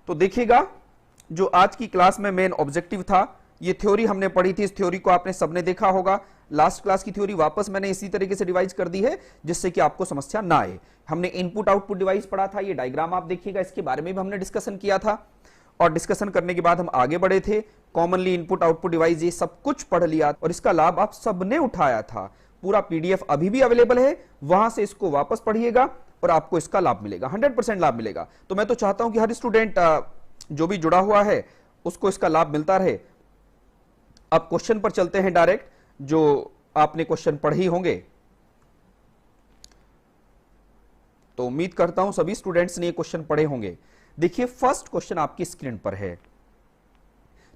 तो देखिएगा, जो आज की क्लास में मेन ऑब्जेक्टिव था, ये थ्योरी हमने पढ़ी थी, इस थ्योरी को आपने सबने देखा होगा। लास्ट क्लास की थ्योरी वापस मैंने इसी तरीके से रिवाइज कर दी है जिससे कि आपको समस्या ना आए। हमने इनपुट आउटपुट डिवाइस पढ़ा था, ये डायग्राम आप देखिएगा, इसके बारे में भी हमने डिस्कशन किया था और डिस्कशन करने के बाद हम आगे बढ़े थे। कॉमनली इनपुट आउटपुट डिवाइस ये सब कुछ पढ़ लिया और इसका लाभ आप सबने उठाया था। पूरा पीडीएफ अभी भी अवेलेबल है, वहां से इसको वापस पढ़िएगा और आपको इसका लाभ मिलेगा, 100% लाभ मिलेगा। तो मैं तो चाहता हूं कि हर स्टूडेंट जो भी जुड़ा हुआ है उसको इसका लाभ मिलता रहे। अब क्वेश्चन पर चलते हैं डायरेक्ट, जो आपने क्वेश्चन पढ़े ही होंगे। तो उम्मीद करता हूं सभी स्टूडेंट्स ने ये क्वेश्चन पढ़े होंगे। देखिए फर्स्ट क्वेश्चन आपकी स्क्रीन पर है।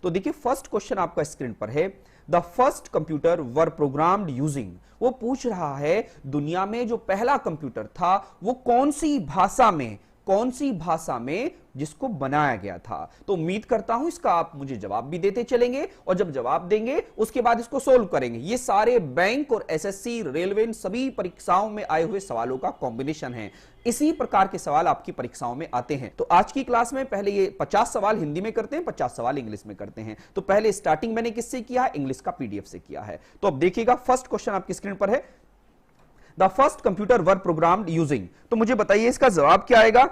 तो देखिए फर्स्ट क्वेश्चन आपका स्क्रीन पर है, the first computer were programmed using. वो पूछ रहा है दुनिया में जो पहला कंप्यूटर था वो कौन सी भाषा में जिसको बनाया गया था। तो उम्मीद करता हूं इसका आप मुझे जवाब भी देते चलेंगे और जब जवाब देंगे उसके बाद इसको सोल्व करेंगे। ये सारे बैंक और एसएससी, रेलवे, इन सभी परीक्षाओं में आए हुए सवालों का कॉम्बिनेशन है। इसी प्रकार के सवाल आपकी परीक्षाओं में आते हैं। तो आज की क्लास में पहले ये 50 सवाल हिंदी में करते हैं, 50 सवाल इंग्लिश में करते हैं। तो पहले स्टार्टिंग मैंने किससे किया है? इंग्लिश का पीडीएफ से किया है। तो अब देखिएगा फर्स्ट क्वेश्चन आपकी स्क्रीन पर है, the first computer were programmed using. तो मुझे बताइए इसका जवाब क्या आएगा,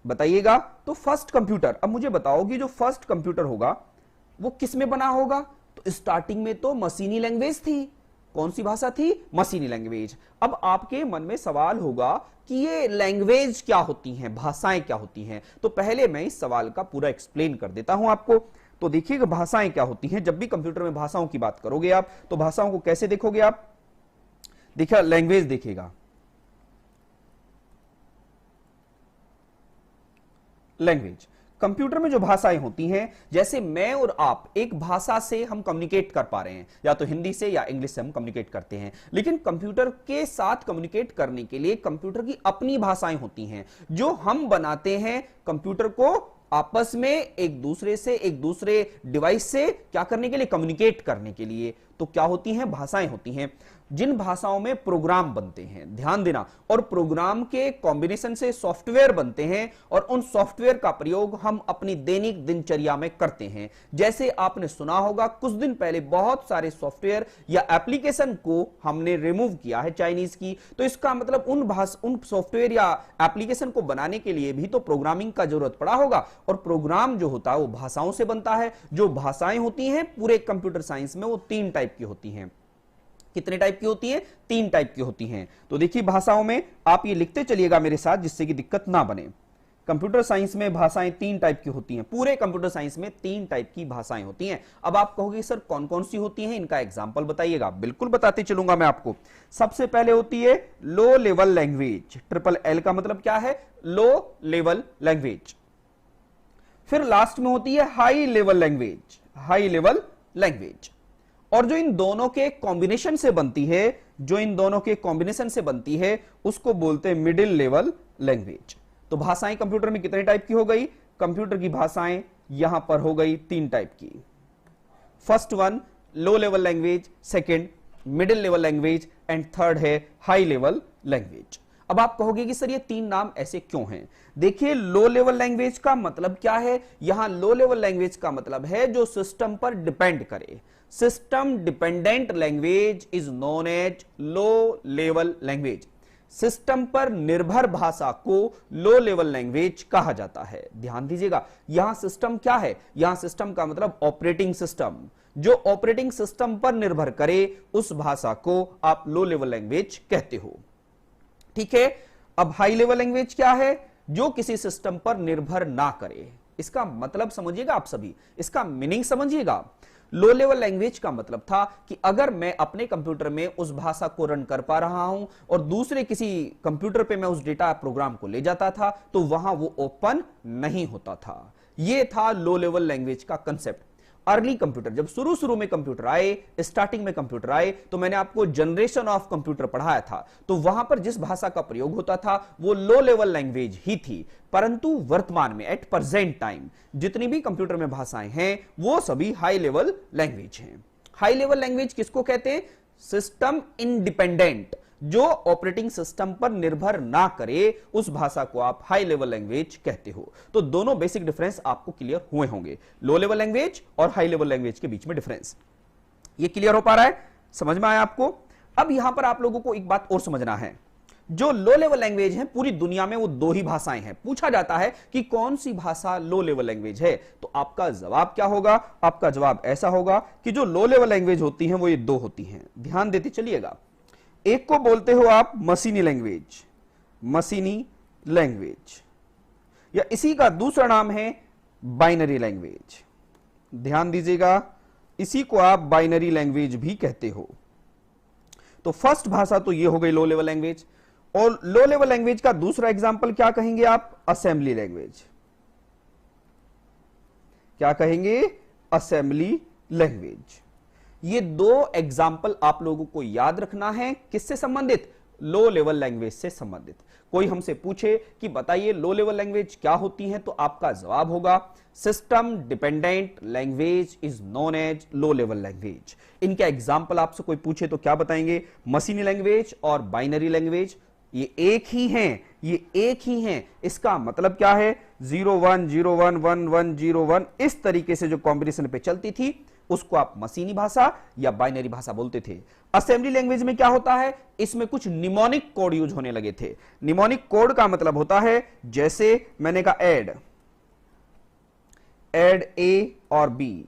बताइएगा। तो फर्स्ट कंप्यूटर, अब मुझे बताओ कि जो फर्स्ट कंप्यूटर होगा वो किस में बना होगा? तो स्टार्टिंग में तो मशीनी लैंग्वेज थी। कौन सी भाषा थी? मशीनी लैंग्वेज। अब आपके मन में सवाल होगा कि ये लैंग्वेज क्या होती हैं, भाषाएं क्या होती हैं। तो पहले मैं इस सवाल का पूरा एक्सप्लेन कर देता हूं आपको। तो देखिएगा भाषाएं क्या होती हैं। जब भी कंप्यूटर में भाषाओं की बात करोगे आप, तो भाषाओं को कैसे देखोगे आप? देखिए लैंग्वेज देखिएगा, लैंग्वेज कंप्यूटर में जो भाषाएं होती हैं, जैसे मैं और आप एक भाषा से हम कम्युनिकेट कर पा रहे हैं, या तो हिंदी से या इंग्लिश से हम कम्युनिकेट करते हैं, लेकिन कंप्यूटर के साथ कम्युनिकेट करने के लिए कंप्यूटर की अपनी भाषाएं होती हैं जो हम बनाते हैं कंप्यूटर को आपस में एक दूसरे डिवाइस से क्या करने के लिए? कम्युनिकेट करने के लिए। तो क्या होती हैं? भाषाएं होती हैं। जिन भाषाओं में प्रोग्राम बनते हैं, ध्यान देना, और प्रोग्राम के कॉम्बिनेशन से सॉफ्टवेयर बनते हैं और उन सॉफ्टवेयर का प्रयोग हम अपनी दैनिक दिनचर्या में करते हैं। जैसे आपने सुना होगा कुछ दिन पहले बहुत सारे सॉफ्टवेयर या एप्लीकेशन को हमने रिमूव किया है चाइनीज की। तो इसका मतलब उन सॉफ्टवेयर या एप्लीकेशन को बनाने के लिए भी तो प्रोग्रामिंग का जरूरत पड़ा होगा, और प्रोग्राम जो होता है वो भाषाओं से बनता है। जो भाषाएं होती हैं पूरे कंप्यूटर साइंस में वो 3 टाइप की होती हैं। कितने टाइप की होती हैं? 3 टाइप की होती हैं। तो देखिए भाषाओं में आप ये लिखते चलिएगा मेरे साथ जिससे कि दिक्कत ना बने। कंप्यूटर साइंस में भाषाएं 3 टाइप की होती हैं। पूरे कंप्यूटर साइंस में 3 टाइप की भाषाएं होती हैं। अब आप कहोगे सर कौन कौन सी होती हैं, इनका एग्जांपल बताइएगा। बिल्कुल बताते चलूंगा मैं आपको। सबसे पहले होती है लो लेवल लैंग्वेज। ट्रिपल एल का मतलब क्या है? लो लेवल लैंग्वेज। फिर लास्ट में होती है high level language, high level language. और जो इन दोनों के कॉम्बिनेशन से बनती है, उसको बोलते हैं मिडिल लेवल लैंग्वेज। तो भाषाएं कंप्यूटर में कितने टाइप की हो गई? कंप्यूटर की भाषाएं यहां पर हो गई 3 टाइप की। First one low level language, second middle level language, and third है हाई लेवल लैंग्वेज। अब आप कहोगे कि सर ये 3 नाम ऐसे क्यों हैं? देखिए लो लेवल लैंग्वेज का मतलब क्या है? यहां लो लेवल लैंग्वेज का मतलब है जो सिस्टम पर डिपेंड करे। System dependent language is known as low level language. System पर निर्भर भाषा को लो लेवल लैंग्वेज कहा जाता है। ध्यान दीजिएगा, यहां सिस्टम क्या है? यहां सिस्टम का मतलब ऑपरेटिंग सिस्टम। जो ऑपरेटिंग सिस्टम पर निर्भर करे उस भाषा को आप लो लेवल लैंग्वेज कहते हो। ठीक है। अब हाई लेवल लैंग्वेज क्या है? जो किसी सिस्टम पर निर्भर ना करे। इसका मतलब समझिएगा आप सभी, इसका मीनिंग समझिएगा। लो लेवल लैंग्वेज का मतलब था कि अगर मैं अपने कंप्यूटर में उस भाषा को रन कर पा रहा हूं और दूसरे किसी कंप्यूटर पे मैं उस डेटा प्रोग्राम को ले जाता था तो वहां वो ओपन नहीं होता था। यह था लो लेवल लैंग्वेज का कंसेप्ट। अर्ली कंप्यूटर, जब शुरू में कंप्यूटर आए, स्टार्टिंग में कंप्यूटर आए, तो मैंने आपको जनरेशन ऑफ कंप्यूटर पढ़ाया था। तो वहां पर जिस भाषा का प्रयोग होता था वो लो लेवल लैंग्वेज ही थी। परंतु वर्तमान में एट प्रेजेंट टाइम जितनी भी कंप्यूटर में भाषाएं हैं वो सभी हाई लेवल लैंग्वेज हैं। हाई लेवल लैंग्वेज किसको कहते हैं? System independent. जो ऑपरेटिंग सिस्टम पर निर्भर ना करे, उस भाषा को आप हाई लेवल लैंग्वेज कहते हो। तो दोनों बेसिक डिफरेंस आपको क्लियर हुए होंगे, लो लेवल लैंग्वेज और हाई लेवल लैंग्वेज के बीच में डिफरेंस। ये क्लियर हो पा रहा है, समझ में आया आपको? अब यहां पर आप लोगों को एक बात और समझना है, जो लो लेवल लैंग्वेज है पूरी दुनिया में वो दो ही भाषाएं हैं। पूछा जाता है कि कौन सी भाषा लो लेवल लैंग्वेज है, तो आपका जवाब क्या होगा? आपका जवाब ऐसा होगा कि जो लो लेवल लैंग्वेज होती हैं वो ये दो होती हैं। ध्यान देते चलिएगा, एक को बोलते हो आप मशीनी लैंग्वेज, मशीनी लैंग्वेज, या इसी का दूसरा नाम है बाइनरी लैंग्वेज। ध्यान दीजिएगा, इसी को आप बाइनरी लैंग्वेज भी कहते हो। तो फर्स्ट भाषा तो ये हो गई लो लेवल लैंग्वेज, और लो लेवल लैंग्वेज का दूसरा एग्जांपल क्या कहेंगे आप? Assembly language. क्या कहेंगे? Assembly language. ये दो एग्जांपल आप लोगों को याद रखना है, किससे संबंधित? लो लेवल लैंग्वेज से संबंधित। कोई हमसे पूछे कि बताइए लो लेवल लैंग्वेज क्या होती है, तो आपका जवाब होगा system dependent language is known as low level language. इनके एग्जांपल आपसे कोई पूछे तो क्या बताएंगे? मशीनी लैंग्वेज और बाइनरी लैंग्वेज। ये एक ही हैं, ये एक ही हैं। इसका मतलब क्या है? 01 01 11 01 इस तरीके से जो कॉम्बिनेशन पे चलती थी उसको आप मशीनी भाषा या बाइनरी भाषा बोलते थे। असेंबली लैंग्वेज में क्या होता है? इसमें कुछ निमोनिक कोड यूज होने लगे थे। निमोनिक कोड का मतलब होता है, जैसे मैंने कहा ऐड ए और बी,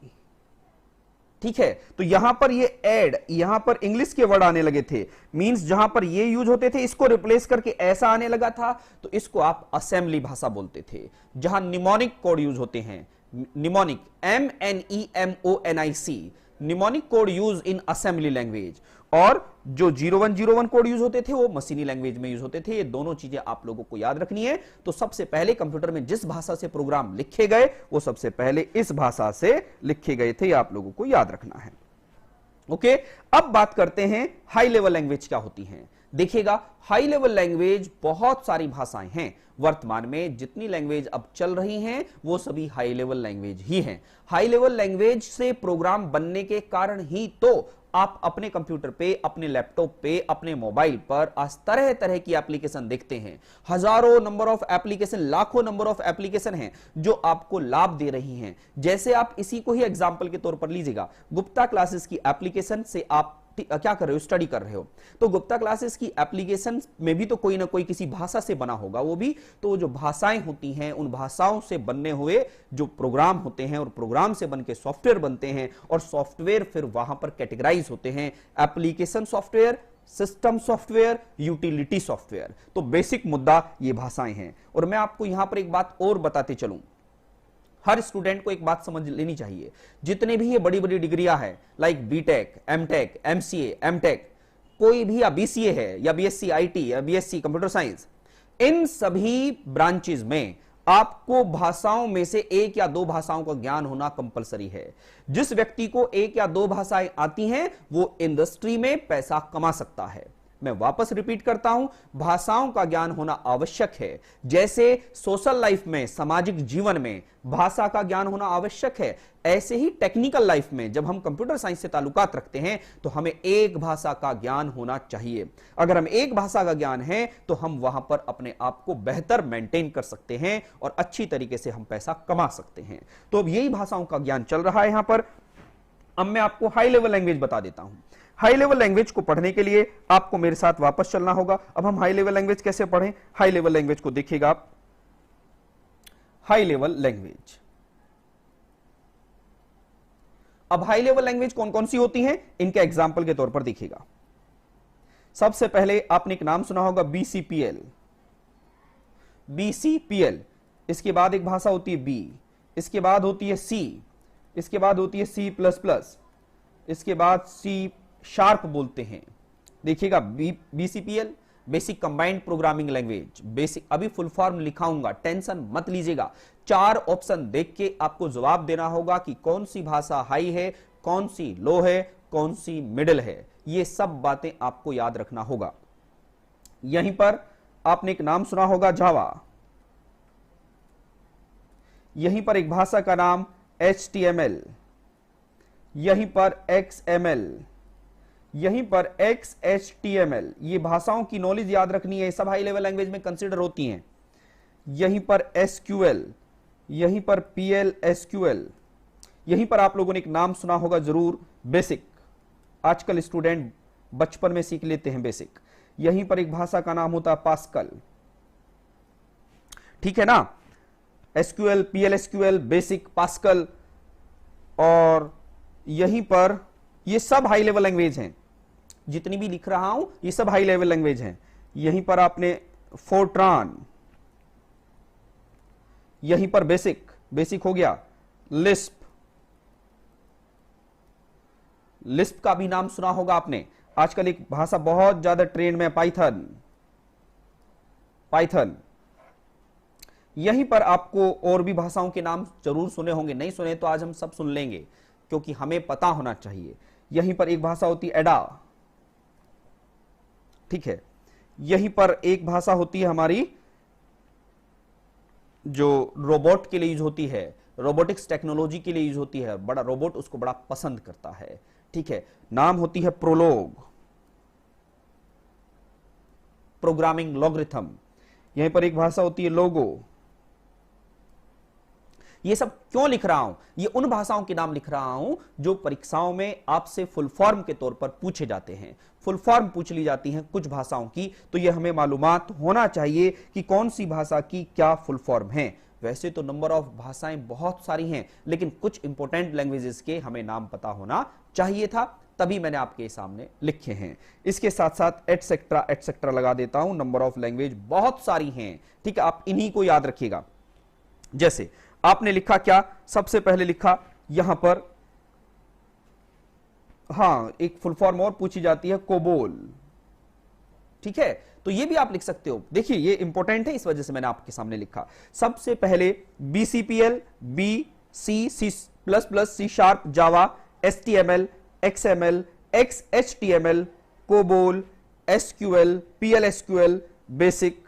ठीक है, तो यहां पर ये ऐड, यहां पर इंग्लिश के वर्ड आने लगे थे, मींस जहां पर ये यूज होते थे इसको रिप्लेस करके ऐसा आने लगा था, तो इसको आप असेंबली भाषा बोलते थे। जहां निमोनिक कोड यूज होते हैं, mnemonic MEMONIC, mnemonic code use in assembly language, और जो 0101 कोड यूज होते थे वो मशीनी लैंग्वेज में यूज होते थे। ये दोनों चीजें आप लोगों को याद रखनी है। तो सबसे पहले कंप्यूटर में जिस भाषा से प्रोग्राम लिखे गए वो सबसे पहले इस भाषा से लिखे गए थे, ये आप लोगों को याद रखना है। ओके, अब बात करते हैं हाई लेवल लैंग्वेज क्या होती हैं। देखिएगा, हाई लेवल लैंग्वेज बहुत सारी भाषाएं हैं। वर्तमान में जितनी लैंग्वेज अब चल रही हैं वो सभी हाई लेवल लैंग्वेज ही हैं। हाई लेवल लैंग्वेज से प्रोग्राम बनने के कारण ही तो आप अपने कंप्यूटर पे, अपने लैपटॉप पे, अपने मोबाइल पर आज तरह तरह की एप्लीकेशन देखते हैं। हजारों नंबर ऑफ एप्लीकेशन, लाखों नंबर ऑफ एप्लीकेशन हैं जो आपको लाभ दे रही हैं। जैसे आप इसी को ही एग्जांपल के तौर पर लीजिएगा, गुप्ता क्लासेस की एप्लीकेशन से आप क्या कर रहे हो? स्टडी कर रहे हो। तो गुप्ता क्लासेस की एप्लीकेशन में भी तो कोई ना कोई किसी भाषा से बना होगा, वो भी तो जो भाषाएं होती हैं उन भाषाओं से बनने हुए जो प्रोग्राम होते हैं, और प्रोग्राम से बनके सॉफ्टवेयर बनते हैं, और सॉफ्टवेयर फिर वहां पर कैटेगराइज होते हैं, application software, system software, utility software. तो बेसिक मुद्दा ये भाषाएं हैं। और मैं आपको यहां पर एक बात और बताते चलूं, हर स्टूडेंट को एक बात समझ लेनी चाहिए, जितने भी ये बड़ी बड़ी डिग्रियां हैं like BTech, MTech, MCA, MTech, कोई भी, या बीसीए है, या बीएससी आईटी, या बीएससी कंप्यूटर साइंस, इन सभी ब्रांचेज में आपको भाषाओं में से एक या दो भाषाओं का ज्ञान होना कंपलसरी है। जिस व्यक्ति को एक या दो भाषाएं आती हैं वो इंडस्ट्री में पैसा कमा सकता है। मैं वापस रिपीट करता हूं, भाषाओं का ज्ञान होना आवश्यक है। जैसे सोशल लाइफ में, सामाजिक जीवन में भाषा का ज्ञान होना आवश्यक है, ऐसे ही टेक्निकल लाइफ में जब हम कंप्यूटर साइंस से ताल्लुकात रखते हैं तो हमें एक भाषा का ज्ञान होना चाहिए। अगर हम एक भाषा का ज्ञान है तो हम वहां पर अपने आप को बेहतर मेंटेन कर सकते हैं और अच्छी तरीके से हम पैसा कमा सकते हैं। तो अब यही भाषाओं का ज्ञान चल रहा है यहां पर। अब मैं आपको हाई लेवल लैंग्वेज बता देता हूं। हाई लेवल लैंग्वेज को पढ़ने के लिए आपको मेरे साथ वापस चलना होगा। अब हम हाई लेवल लैंग्वेज कैसे पढ़ें? हाई लेवल लैंग्वेज को देखिएगा आप, हाई लेवल लैंग्वेज। अब हाई लेवल लैंग्वेज कौन कौन सी होती हैं, इनके एग्जाम्पल के तौर पर देखिएगा। सबसे पहले आपने एक नाम सुना होगा बीसीपीएल, बीसीपीएल। इसके बाद एक भाषा होती है बी, इसके बाद होती है सी, इसके बाद होती है सी प्लस प्लस, इसके बाद सी शार्प बोलते हैं। देखिएगा, BCPL basic combined programming language, basic, अभी फुल फॉर्म लिखाऊंगा, टेंशन मत लीजिएगा। 4 ऑप्शन देख के आपको जवाब देना होगा कि कौन सी भाषा हाई है, कौन सी लो है, कौन सी मिडिल है। ये सब बातें आपको याद रखना होगा। यहीं पर आपने एक नाम सुना होगा जावा, यहीं पर एक भाषा का नाम HTML, यहीं पर XML, यहीं पर XHTML, ये भाषाओं की नॉलेज याद रखनी है, सब हाई लेवल लैंग्वेज में कंसीडर होती हैं। यहीं पर SQL, यहीं पर PLSQL, यहीं पर आप लोगों ने एक नाम सुना होगा जरूर, बेसिक। आजकल स्टूडेंट बचपन में सीख लेते हैं बेसिक। यहीं पर एक भाषा का नाम होता है पास्कल, ठीक है ना। SQL, PLSQL, बेसिक, पास्कल, और यहीं पर ये सब हाई लेवल लैंग्वेज हैं। जितनी भी लिख रहा हूं ये सब हाई लेवल लैंग्वेज हैं। यहीं पर आपने फोर्ट्रान, यहीं पर बेसिक, बेसिक हो गया। लिस्प, लिस्प का भी नाम सुना होगा आपने। आजकल एक भाषा बहुत ज्यादा ट्रेंड में, पाइथन, पाइथन। यहीं पर आपको और भी भाषाओं के नाम जरूर सुने होंगे, नहीं सुने तो आज हम सब सुन लेंगे क्योंकि हमें पता होना चाहिए। यहीं पर एक भाषा होती है एडा, ठीक है। यहीं पर एक भाषा होती है हमारी जो रोबोट के लिए यूज होती है, रोबोटिक्स टेक्नोलॉजी के लिए यूज होती है, बड़ा रोबोट उसको बड़ा पसंद करता है, ठीक है। नाम होती है प्रोलोग, प्रोग्रामिंग लॉगरिथम। यहीं पर एक भाषा होती है लोगो। ये सब क्यों लिख रहा हूं? ये उन भाषाओं के नाम लिख रहा हूं जो परीक्षाओं में आपसे फुल फॉर्म के तौर पर पूछे जाते हैं। फुल फॉर्म पूछ ली जाती हैं कुछ भाषाओं की, तो ये हमें मालूमात होना चाहिए कि कौन सी भाषा की क्या फुल फॉर्म है। वैसे तो नंबर ऑफ भाषाएं बहुत सारी हैं, लेकिन कुछ इंपॉर्टेंट लैंग्वेजेस के हमें नाम पता होना चाहिए था, तभी मैंने आपके सामने लिखे हैं। इसके साथ साथ एटसेट्रा एटसेट्रा लगा देता हूं। नंबर ऑफ लैंग्वेज बहुत सारी हैं, ठीक है। आप इन्हीं को याद रखिएगा। जैसे आपने लिखा क्या, सबसे पहले लिखा यहां पर, हां एक फुल फॉर्म और पूछी जाती है, कोबोल, ठीक है। तो ये भी आप लिख सकते हो। देखिए ये इंपॉर्टेंट है, इस वजह से मैंने आपके सामने लिखा। सबसे पहले BCPL, B, C, C++, C#, जावा, HTML, XML, XHTML, COBOL, SQL, PLSQL, basic,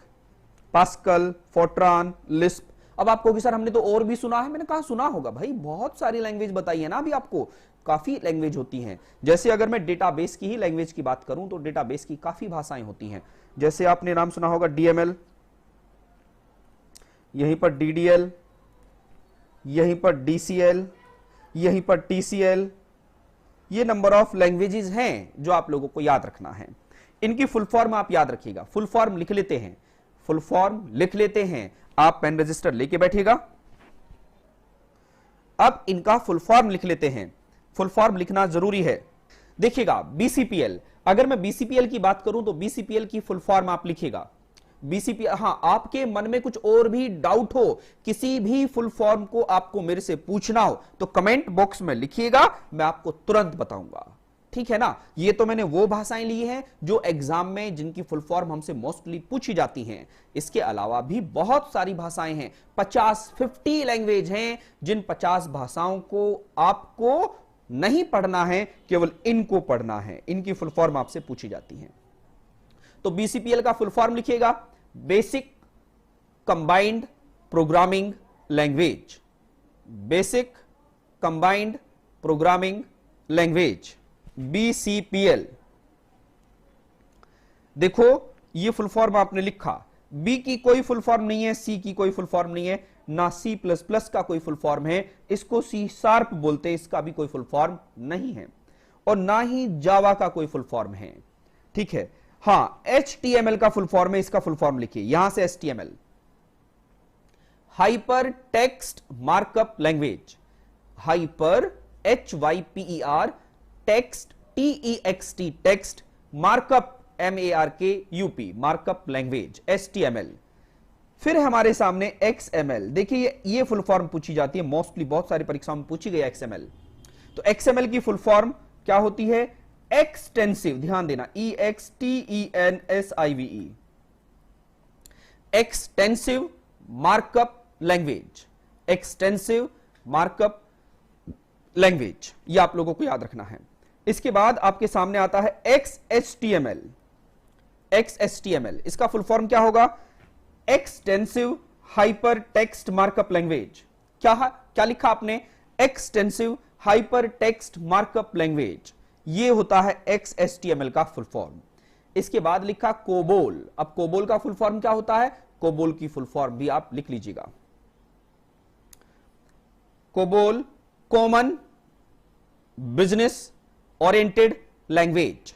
pascal, Fortran, Lisp. अब आप कहोगे सर हमने तो और भी सुना है। मैंने कहा सुना होगा भाई, बहुत सारी लैंग्वेज बताई है ना अभी आपको, काफी लैंग्वेज होती हैं। जैसे अगर मैं डेटाबेस की ही लैंग्वेज की बात करूं तो डेटाबेस की काफी भाषाएं होती हैं। जैसे आपने नाम सुना होगा DML, यहीं पर DDL, यहीं पर DCL, यहीं पर TCL। ये नंबर ऑफ लैंग्वेजेस हैं जो आप लोगों को याद रखना है। इनकी फुल फॉर्म आप याद रखिएगा। फुल फॉर्म लिख लेते हैं, फुल फॉर्म लिख लेते हैं। आप पेन रजिस्टर लेके बैठिएगा। अब इनका फुल फॉर्म लिख लेते हैं। फुल फॉर्म लिखना जरूरी है। देखिएगा BCPL, अगर मैं BCPL की बात करूं तो BCPL की फुल फॉर्म आप लिखिएगा। BCPL, हां आपके मन में कुछ और भी डाउट हो, किसी भी फुल फॉर्म को आपको मेरे से पूछना हो तो कमेंट बॉक्स में लिखिएगा, मैं आपको तुरंत बताऊंगा, ठीक है ना। ये तो मैंने वो भाषाएं ली हैं जो एग्जाम में जिनकी फुल फॉर्म हमसे मोस्टली पूछी जाती हैं। इसके अलावा भी बहुत सारी भाषाएं हैं, 50 लैंग्वेज हैं, जिन 50 भाषाओं को आपको नहीं पढ़ना है, केवल इनको पढ़ना है। इनकी फुल फॉर्म आपसे पूछी जाती है। तो BCPL का फुल फॉर्म लिखिएगा, basic combined programming language, basic combined programming language, BCPL। देखो ये फुल फॉर्म आपने लिखा। B की कोई फुल फॉर्म नहीं है, C की कोई फुल फॉर्म नहीं है, ना C++ का कोई फुल फॉर्म है, इसको C# बोलते हैं, इसका भी कोई फुल फॉर्म नहीं है, और ना ही जावा का कोई फुल फॉर्म है, ठीक है। हां HTML का फुल फॉर्म है, इसका फुल फॉर्म लिखिए यहां से, HTML hyper text markup language, hyper HYPER text TEXT text, markup MARKUP markup language HTML। फिर हमारे सामने XML। देखिए ये फुल फॉर्म पूछी जाती है, मोस्टली बहुत सारी परीक्षाओं में पूछी गई XML। तो XML की फुल फॉर्म क्या होती है? एक्सटेंसिव, ध्यान देना, EXTENSIVE, extensive markup language, extensive markup language, ये आप लोगों को याद रखना है। इसके बाद आपके सामने आता है XHTML। XHTML इसका फुल फॉर्म क्या होगा? Extensive hyper text markup language. क्या लिखा आपने? Extensive hyper text markup language. ये होता है XHTML का फुल फॉर्म। इसके बाद लिखा कोबोल। अब कोबोल का फुल फॉर्म क्या होता है? कोबोल की फुल फॉर्म भी आप लिख लीजिएगा। COBOL common business oriented language.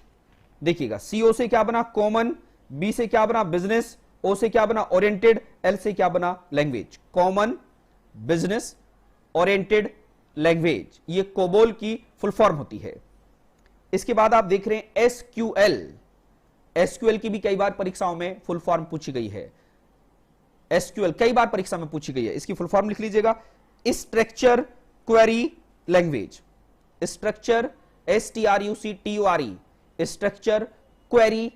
देखिएगा, CO से क्या बना? कॉमन, B से क्या बना? बिजनेस, O से क्या बना? ओरिएंटेड, L से क्या बना? Language. Common business oriented language, ये कोबोल की फुल फॉर्म होती है। इसके बाद आप देख रहे हैं SQL। SQL की भी कई बार परीक्षाओं में फुल फॉर्म पूछी गई है। SQL कई बार परीक्षा में पूछी गई है, इसकी फुल फॉर्म लिख लीजिएगा। Structure query language. Structure STRUCTURE, structure query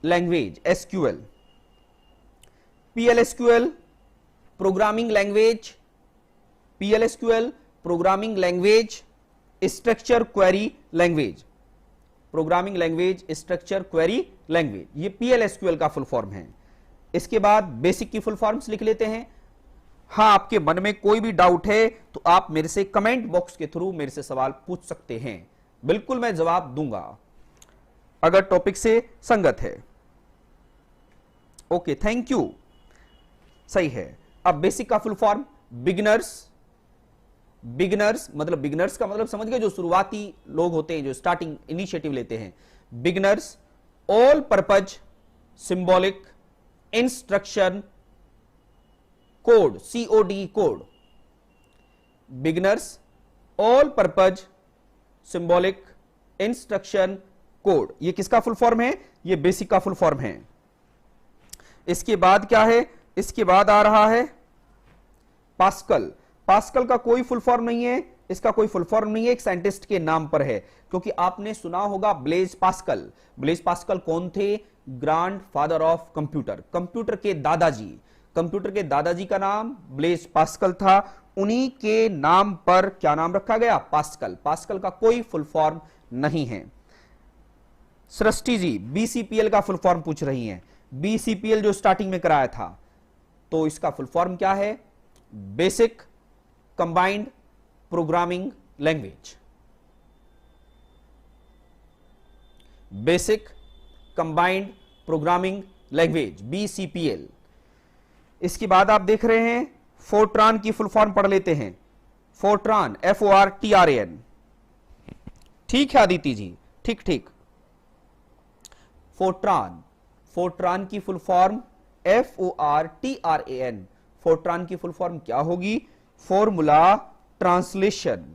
language SQL। PLSQL programming language, PLSQL programming language structure query language, programming language structure query language, ये PLSQL का फुल फॉर्म है। इसके बाद बेसिक की फुल फॉर्म्स लिख लेते हैं। हाँ, आपके मन में कोई भी डाउट है तो आप मेरे से कमेंट बॉक्स के थ्रू मेरे से सवाल पूछ सकते हैं, बिल्कुल मैं जवाब दूंगा अगर टॉपिक से संगत है। ओके, थैंक यू, सही है। अब बेसिक का फुल फॉर्म बिगिनर्स। बिगिनर्स का मतलब समझ गए, जो शुरुआती लोग होते हैं, जो स्टार्टिंग इनिशिएटिव लेते हैं। Beginners all purpose symbolic instruction code, COD code. Beginners all purpose symbolic instruction code, ये किसका फुल फॉर्म है? ये बेसिक का फुल फॉर्म है। इसके बाद क्या है? इसके बाद आ रहा है पास्कल। पास्कल का कोई फुल फॉर्म नहीं है, इसका कोई फुल फॉर्म नहीं है, एक साइंटिस्ट के नाम पर है, क्योंकि आपने सुना होगा ब्लेज पास्कल। ब्लेज पास्कल कौन थे? Grand father of computer, computer के दादाजी। कंप्यूटर के दादाजी का नाम ब्लेज पास्कल था, उन्हीं के नाम पर क्या नाम रखा गया? पास्कल। पास्कल का कोई फुल फॉर्म नहीं है। सृष्टि जी BCPL का फुल फॉर्म पूछ रही हैं। BCPL जो स्टार्टिंग में कराया था, तो इसका फुल फॉर्म क्या है? Basic combined programming language. Basic combined programming language BCPL। इसके बाद आप देख रहे हैं फोर्ट्रान की फुल फॉर्म पढ़ लेते हैं। Fortran FORTRAN। ठीक है आदिति जी, ठीक ठीक। फोर्ट्रान, फोर्ट्रान की फुल फॉर्म FORTRAN। फोर्ट्रान की फुल फॉर्म क्या होगी? Formula translation.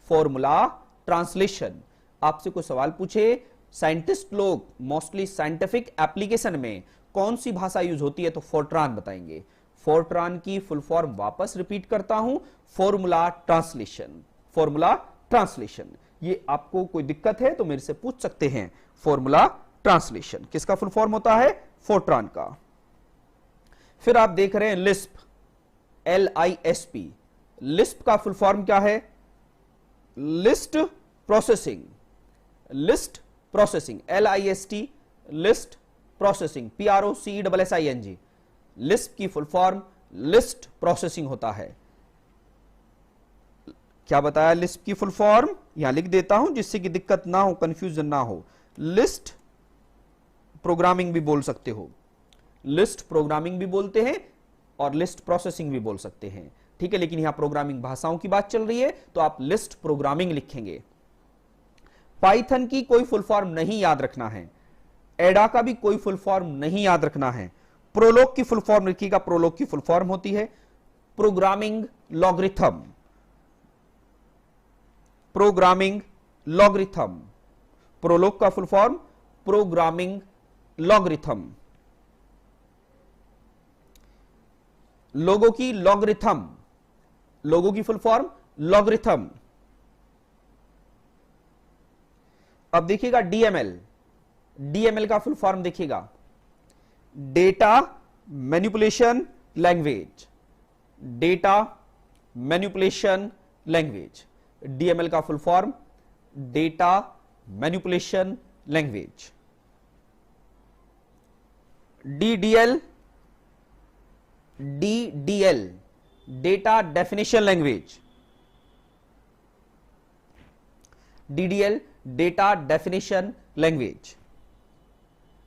Formula translation. आपसे कोई सवाल पूछे, साइंटिस्ट लोग मोस्टली साइंटिफिक एप्लीकेशन में कौन सी भाषा यूज होती है, तो फोर्ट्रान बताएंगे। फोर्ट्रान की फुल फॉर्म वापस रिपीट करता हूं, फॉर्मूला ट्रांसलेशन। फॉर्मूला ट्रांसलेशन, ये आपको कोई दिक्कत है तो मेरे से पूछ सकते हैं। फॉर्मूला ट्रांसलेशन किसका फुल फॉर्म होता है? फोर्ट्रान का। फिर आप देख रहे हैं लिस्प, LISP। लिस्प का फुल फॉर्म क्या है? List processing. List processing, LIST, list processing, PROCESSING। Lisp की फुल फॉर्म लिस्ट प्रोसेसिंग होता है। क्या बताया लिस्प की फुल फॉर्म? यहां लिख देता हूं जिससे कि दिक्कत ना हो, कंफ्यूजन ना हो। लिस्ट प्रोग्रामिंग भी बोल सकते हो, लिस्ट प्रोग्रामिंग भी बोलते हैं और लिस्ट प्रोसेसिंग भी बोल सकते हैं, ठीक है। लेकिन यहां प्रोग्रामिंग भाषाओं की बात चल रही है तो आप लिस्ट प्रोग्रामिंग लिखेंगे। पाइथन की कोई फुल फॉर्म नहीं याद रखना है। एडा का भी कोई फुल फॉर्म नहीं याद रखना है। प्रोलॉग की फुल फॉर्म लिखिएगा। प्रोलॉग की फुल फॉर्म होती है programming logarithm. Programming logarithm, Prolog का फुल फॉर्म प्रोग्रामिंग लॉगरिथम। लोगों की लॉगरिथम, लोगों की फुल फॉर्म लॉगरिथम। अब देखिएगा DML, DML का फुल फॉर्म देखिएगा data manipulation language. Data manipulation language, DML का full form data manipulation language. DDL, data definition language. DDL data definition language.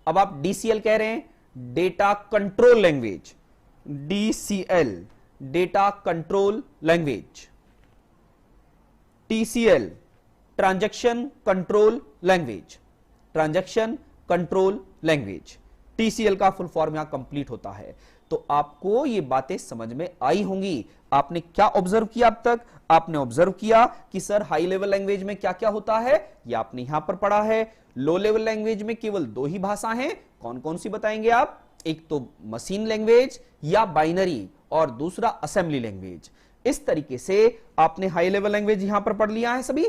अब आप डीसीएल कह रहे हैं, data control language, DCL data control language. TCL transaction control language, transaction control language. TCL का full form यहां complete होता है। तो आपको ये बातें समझ में आई होंगी। आपने क्या ऑब्जर्व किया अब तक? आपने ऑब्जर्व किया कि सर हाई लेवल लैंग्वेज में क्या क्या होता है, ये आपने यहां पर पढ़ा है। लो लेवल लैंग्वेज में केवल दो ही भाषा हैं, कौन कौन सी बताएंगे आप? एक तो मशीन लैंग्वेज या बाइनरी, और दूसरा असेंबली लैंग्वेज। इस तरीके से आपने हाई लेवल लैंग्वेज यहां पर पढ़ लिया है सभी।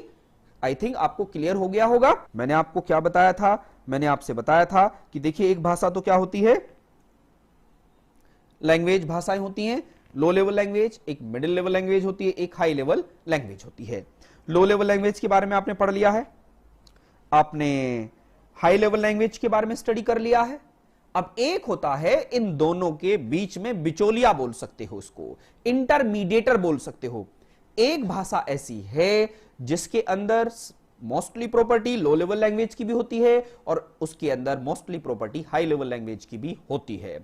आई थिंक आपको क्लियर हो गया होगा। मैंने आपको क्या बताया था? मैंने आपसे बताया था कि देखिए एक भाषा तो क्या होती है, लैंग्वेज भाषाएं होती हैं। लो लेवल लैंग्वेज, एक मिडिल लेवल लैंग्वेज होती है, एक हाई लेवल लैंग्वेज होती है। लो लेवल लैंग्वेज के बारे में आपने पढ़ लिया है, आपने हाई लेवल लैंग्वेज के बारे में स्टडी कर लिया है। अब एक होता है इन दोनों के बीच में बिचौलिया बोल सकते हो, उसको इंटरमीडिएटर बोल सकते हो। एक भाषा ऐसी है जिसके अंदर मोस्टली प्रॉपर्टी लो लेवल लैंग्वेज की भी होती है और उसके अंदर mostly property high level language की भी होती है।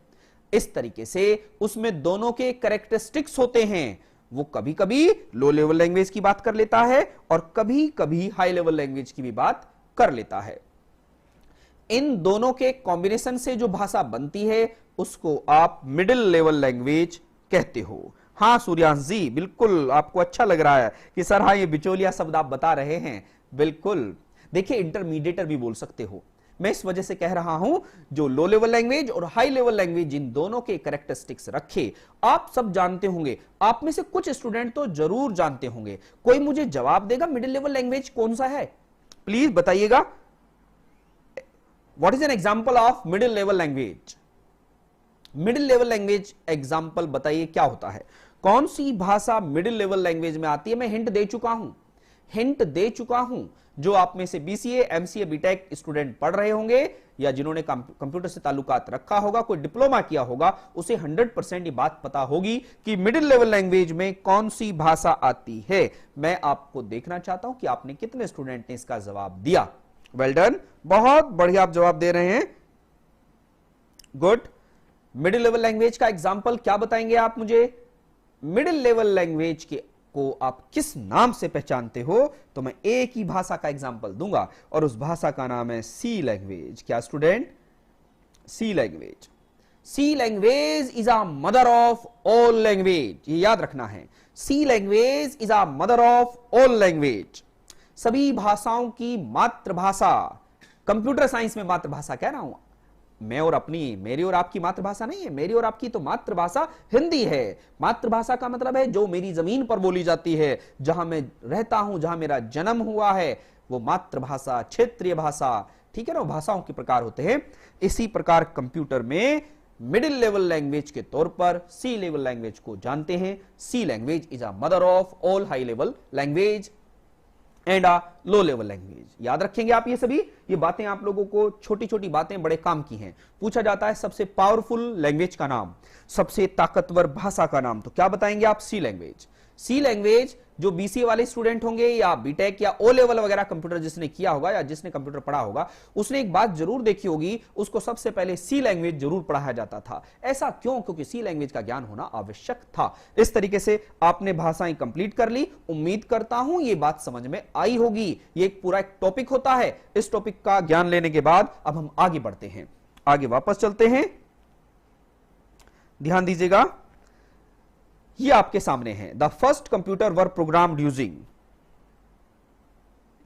इस तरीके से उसमें दोनों के कैरेक्टरिस्टिक्स होते हैं। वो कभी कभी लो लेवल लैंग्वेज की बात कर लेता है और कभी कभी हाई लेवल लैंग्वेज की भी बात कर लेता है। इन दोनों के कॉम्बिनेशन से जो भाषा बनती है उसको आप मिडिल लेवल लैंग्वेज कहते हो। हाँ सूर्यांश जी, बिल्कुल आपको अच्छा लग रहा है कि सर हाँ ये बिचौलिया शब्द आप बता रहे हैं। बिल्कुल, देखिए इंटरमीडिएटर भी बोल सकते हो। मैं इस वजह से कह रहा हूं जो लो लेवल लैंग्वेज और हाई लेवल लैंग्वेज इन दोनों के कैरेक्टरिस्टिक्स रखे। आप सब जानते होंगे, आप में से कुछ स्टूडेंट तो जरूर जानते होंगे। कोई मुझे जवाब देगा मिडिल लेवल लैंग्वेज कौन सा है? प्लीज बताइएगा। What is an example of middle level language? Middle level language example बताइए क्या होता है? कौन सी भाषा मिडिल लेवल लैंग्वेज में आती है? मैं हिंट दे चुका हूं, हिंट दे चुका हूं। जो आप में से बीसीए, एमसीए, बीटेक स्टूडेंट पढ़ रहे होंगे या जिन्होंने कंप्यूटर से ताल्लुकात रखा होगा, कोई डिप्लोमा किया होगा, उसे 100% ये बात पता होगी कि मिडिल लेवल लैंग्वेज में कौन सी भाषा आती है। मैं आपको देखना चाहता हूं कि आपने कितने स्टूडेंट ने इसका जवाब दिया। वेल डन, बहुत बढ़िया आप जवाब दे रहे हैं, गुड। मिडिल लेवल लैंग्वेज का एग्जाम्पल क्या बताएंगे आप मुझे? मिडिल लेवल लैंग्वेज के को आप किस नाम से पहचानते हो? तो मैं एक ही भाषा का एग्जांपल दूंगा और उस भाषा का नाम है सी लैंग्वेज। क्या student? C language. C language is a mother of all language, ये याद रखना है। C language is a mother of all language. सभी भाषाओं की मातृभाषा, कंप्यूटर साइंस में मातृभाषा कह रहा हूं मैं, और अपनी, मेरी और आपकी मातृभाषा नहीं है। मेरी और आपकी तो मातृभाषा हिंदी है। मातृभाषा का मतलब है जो मेरी जमीन पर बोली जाती है, जहां मैं रहता हूं, जहां मेरा जन्म हुआ है, वो मातृभाषा, क्षेत्रीय भाषा, ठीक है ना। भाषाओं के प्रकार होते हैं। इसी प्रकार कंप्यूटर में मिडिल लेवल लैंग्वेज के तौर पर सी लेवल लैंग्वेज को जानते हैं। C language is a mother of all high level language and a low level language. याद रखेंगे आप ये सभी, ये बातें आप लोगों को, छोटी छोटी बातें बड़े काम की हैं। पूछा जाता है सबसे पावरफुल लैंग्वेज का नाम, सबसे ताकतवर भाषा का नाम, तो क्या बताएंगे आप? सी लैंग्वेज। सी लैंग्वेज जो बीसीए वाले स्टूडेंट होंगे या बीटेक या ओ लेवल वगैरह कंप्यूटर जिसने किया होगा या जिसने कंप्यूटर पढ़ा होगा, उसने एक बात जरूर देखी होगी, उसको सबसे पहले सी लैंग्वेज जरूर पढ़ाया जाता था। ऐसा क्यों? क्योंकि सी लैंग्वेज का ज्ञान होना आवश्यक था। इस तरीके से आपने भाषाएं कंप्लीट कर ली। उम्मीद करता हूं ये बात समझ में आई होगी। ये एक पूरा एक टॉपिक होता है। इस टॉपिक का ज्ञान लेने के बाद अब हम आगे बढ़ते हैं, आगे वापस चलते हैं। ध्यान दीजिएगा, ये आपके सामने है। The first computer were programmed using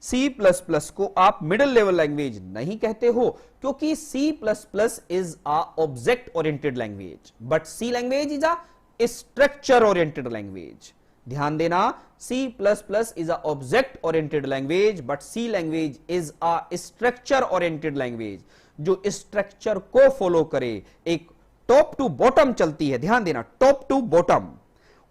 C++ को आप मिडिल लेवल लैंग्वेज नहीं कहते हो क्योंकि C++ is a object oriented language, but C language is a structure oriented language. ध्यान देना, C++ is a object oriented language, but C language is a structure oriented language, जो structure को follow करे, एक टॉप टू बॉटम चलती है। ध्यान देना, टॉप टू बॉटम,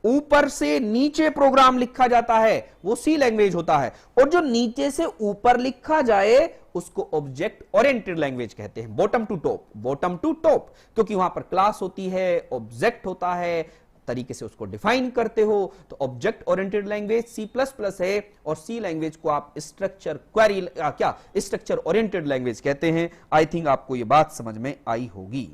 ऊपर से नीचे प्रोग्राम लिखा जाता है, वो सी लैंग्वेज होता है। और जो नीचे से ऊपर लिखा जाए उसको ऑब्जेक्ट ओरिएंटेड लैंग्वेज कहते हैं। Bottom to top, bottom to top, क्योंकि वहां पर क्लास होती है, ऑब्जेक्ट होता है, तरीके से उसको डिफाइन करते हो। तो ऑब्जेक्ट ओरिएंटेड लैंग्वेज C++ है और सी लैंग्वेज को आप स्ट्रक्चर ओरिएंटेड लैंग्वेज कहते हैं। आई थिंक आपको यह बात समझ में आई होगी।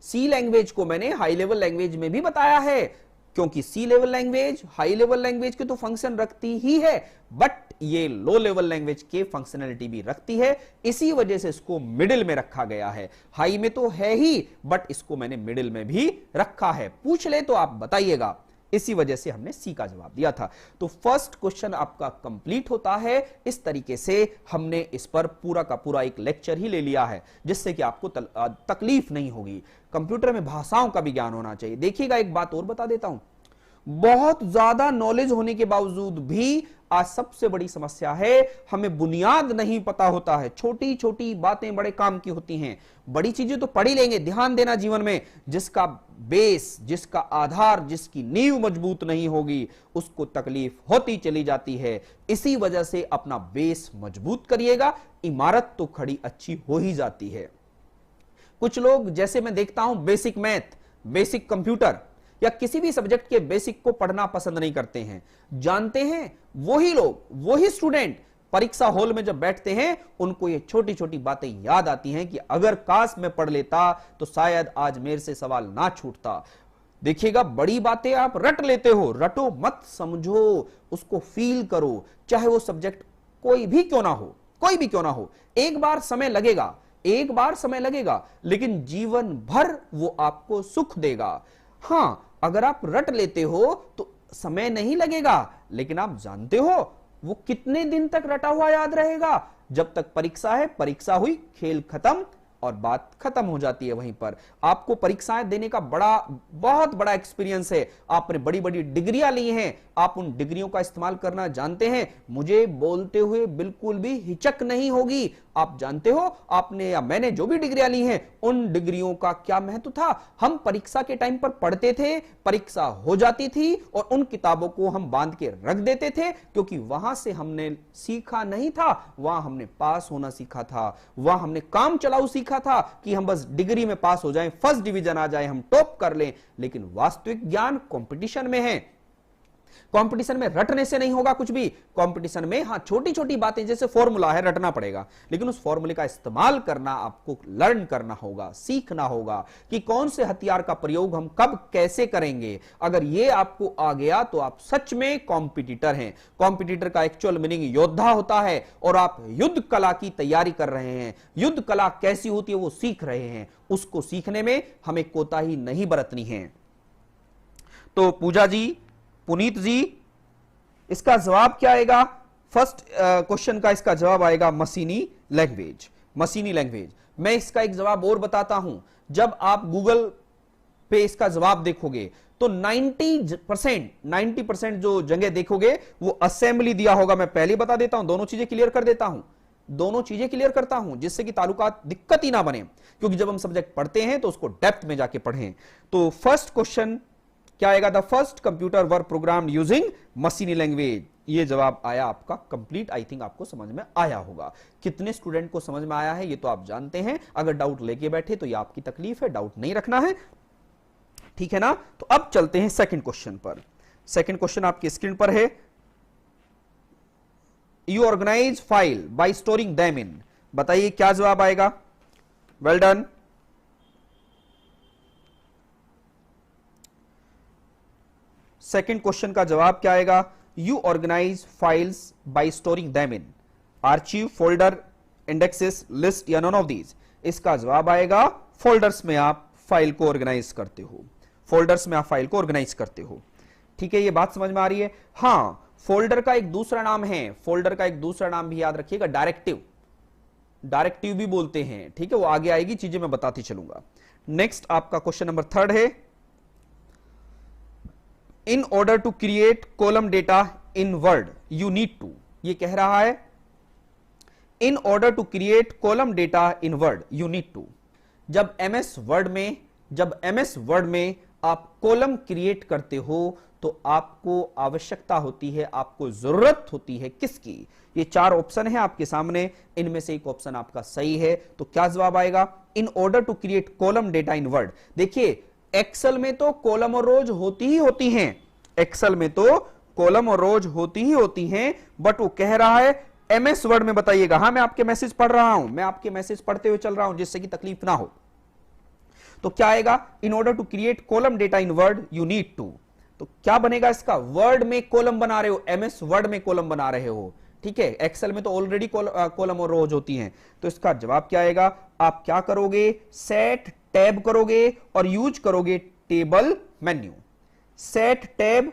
सी लैंग्वेज को मैंने हाई लेवल लैंग्वेज में भी बताया है, क्योंकि C level language high level language के तो फंक्शन रखती ही है, बट ये लो लेवल लैंग्वेज के फंक्शनैलिटी भी रखती है। इसी वजह से इसको मिडिल में रखा गया है। हाई में तो है ही, बट इसको मैंने मिडिल में भी रखा है। पूछ ले तो आप बताइएगा। इसी वजह से हमने सी का जवाब दिया था। तो फर्स्ट क्वेश्चन आपका कंप्लीट होता है। इस तरीके से हमने इस पर पूरा का पूरा एक लेक्चर ही ले लिया है, जिससे कि आपको तकलीफ नहीं होगी। कंप्यूटर में भाषाओं का भी ज्ञान होना चाहिए। देखिएगा, एक बात और बता देता हूं, बहुत ज्यादा नॉलेज होने के बावजूद भी आज सबसे बड़ी समस्या है, हमें बुनियाद नहीं पता होता है। छोटी छोटी बातें बड़े काम की होती हैं। बड़ी चीजें तो पढ़ ही लेंगे, ध्यान देना जीवन में, जिसका बेस, जिसका आधार, जिसकी नींव मजबूत नहीं होगी, उसको तकलीफ होती चली जाती है। इसी वजह से अपना बेस मजबूत करिएगा, इमारत तो खड़ी अच्छी हो ही जाती है। कुछ लोग, जैसे मैं देखता हूं, बेसिक मैथ, बेसिक कंप्यूटर या किसी भी सब्जेक्ट के बेसिक को पढ़ना पसंद नहीं करते हैं। जानते हैं, वही लोग, वही स्टूडेंट परीक्षा हॉल में जब बैठते हैं, उनको ये छोटी छोटी बातें याद आती हैं कि अगर काश मैं पढ़ लेता तो शायद आज मेरे से सवाल ना छूटता। देखिएगा, बड़ी बातें आप रट लेते हो, रटो मत, समझो, उसको फील करो, चाहे वो सब्जेक्ट कोई भी क्यों ना हो, कोई भी क्यों ना हो। एक बार समय लगेगा, एक बार समय लगेगा, लेकिन जीवन भर वो आपको सुख देगा। हां, अगर आप रट लेते हो तो समय नहीं लगेगा, लेकिन आप जानते हो वो कितने दिन तक रटा हुआ याद रहेगा। जब तक परीक्षा है, परीक्षा हुई, खेल खत्म और बात खत्म हो जाती है वहीं पर। आपको परीक्षाएं देने का बहुत बड़ा एक्सपीरियंस है। आपने बड़ी बड़ी डिग्रियां ली हैं, आप उन डिग्रियों का इस्तेमाल करना जानते हैं। मुझे बोलते हुए बिल्कुल भी हिचक नहीं होगी। आप जानते हो, आपने या मैंने जो भी डिग्रियां ली हैं, उन डिग्रियों का क्या महत्व था। हम परीक्षा के टाइम पर पढ़ते थे, परीक्षा हो जाती थी और उन किताबों को हम बांध के रख देते थे, क्योंकि वहां से हमने सीखा नहीं था, वहां हमने पास होना सीखा था, वहां हमने काम चलाऊ सीखा था कि हम बस डिग्री में पास हो जाएं, फर्स्ट डिवीजन आ जाए, हम टॉप कर लें। लेकिन वास्तविक ज्ञान कंपटीशन में है। कंपटीशन में रटने से नहीं होगा कुछ भी। कंपटीशन में हां, छोटी छोटी बातें, जैसे फॉर्मूला है, रटना पड़ेगा, लेकिन उस फॉर्मूले का इस्तेमाल करना आपको लर्न करना होगा, सीखना होगा कि कौन से हथियार का प्रयोग हम कब कैसे करेंगे। अगर ये आपको आ गया तो आप सच में कॉम्पिटिटर हैं। कॉम्पिटिटर का एक्चुअल मीनिंग योद्धा होता है, और आप युद्ध कला की तैयारी कर रहे हैं। युद्ध कला कैसी होती है वो सीख रहे हैं। उसको सीखने में हमें कोताही नहीं बरतनी है। तो पूजा जी, पुनीत जी, इसका जवाब क्या आएगा? फर्स्ट क्वेश्चन का इसका जवाब आएगा मशीनी लैंग्वेज। मशीनी लैंग्वेज। मैं इसका एक जवाब और बताता हूं। जब आप गूगल पे इसका जवाब देखोगे तो 90% जो जगह देखोगे वो असेंबली दिया होगा। मैं पहले बता देता हूं, दोनों चीजें क्लियर कर देता हूं, दोनों चीजें क्लियर करता हूं, जिससे कि ताल्लुकात दिक्कत ही ना बने, क्योंकि जब हम सब्जेक्ट पढ़ते हैं तो उसको डेप्थ में जाके पढ़ें। तो फर्स्ट क्वेश्चन क्या आएगा? The first computer were programmed using मशीनी लैंग्वेज। ये जवाब आया आपका कंप्लीट। आई थिंक आपको समझ में आया होगा। कितने स्टूडेंट को समझ में आया है ये तो आप जानते हैं। अगर डाउट लेके बैठे तो ये आपकी तकलीफ है, डाउट नहीं रखना है, ठीक है ना। तो अब चलते हैं सेकंड क्वेश्चन पर। सेकंड क्वेश्चन आपकी स्क्रीन पर है। You organise file by storing them in. बताइए क्या जवाब आएगा? Well done. सेकंड क्वेश्चन का जवाब क्या आएगा? You organise files by storing them in archive, folder, indexes, list या नॉन ऑफ दीज। इसका जवाब आएगा फोल्डर्स में आप फाइल को ऑर्गेनाइज करते हो। फोल्डर्स में आप फाइल को ऑर्गेनाइज करते हो, ठीक है। ये बात समझ में आ रही है? हां, फोल्डर का एक दूसरा नाम है, फोल्डर का एक दूसरा नाम भी याद रखिएगा, डायरेक्टिव। डायरेक्टिव भी बोलते हैं, ठीक है। वो आगे आएगी चीजें, मैं बताती चलूंगा। नेक्स्ट आपका क्वेश्चन नंबर थर्ड है। In order to create column data in word you need to. ये कह रहा है in order to create column data in word you need to. जब एमएस वर्ड में आप कॉलम क्रिएट करते हो तो आपको आवश्यकता होती है, आपको जरूरत होती है किसकी? ये चार ऑप्शन है आपके सामने, इनमें से एक ऑप्शन आपका सही है। तो क्या जवाब आएगा? In order to create column data in Word. देखिए, एक्सेल में तो कॉलम और रोज होती ही होती हैं, एक्सेल में तो कॉलम और रोज होती ही होती हैं, बट वो कह रहा है एमएस वर्ड में बताइएगा। हाँ, मैं आपके मैसेज पढ़ रहा हूं, मैं आपके मैसेज पढ़ते हुए चल रहा हूं, जिससे कि तकलीफ ना हो। तो क्या आएगा, in order to create column data in word you need to. तो क्या बनेगा इसका, वर्ड में कॉलम बना रहे हो, एमएस वर्ड में कॉलम बना रहे हो, ठीक है। एक्सेल में तो ऑलरेडी कॉलम और रोज होती हैं, तो इसका जवाब क्या आएगा, आप क्या करोगे, सेट टैब करोगे और यूज करोगे table menu. Set tab,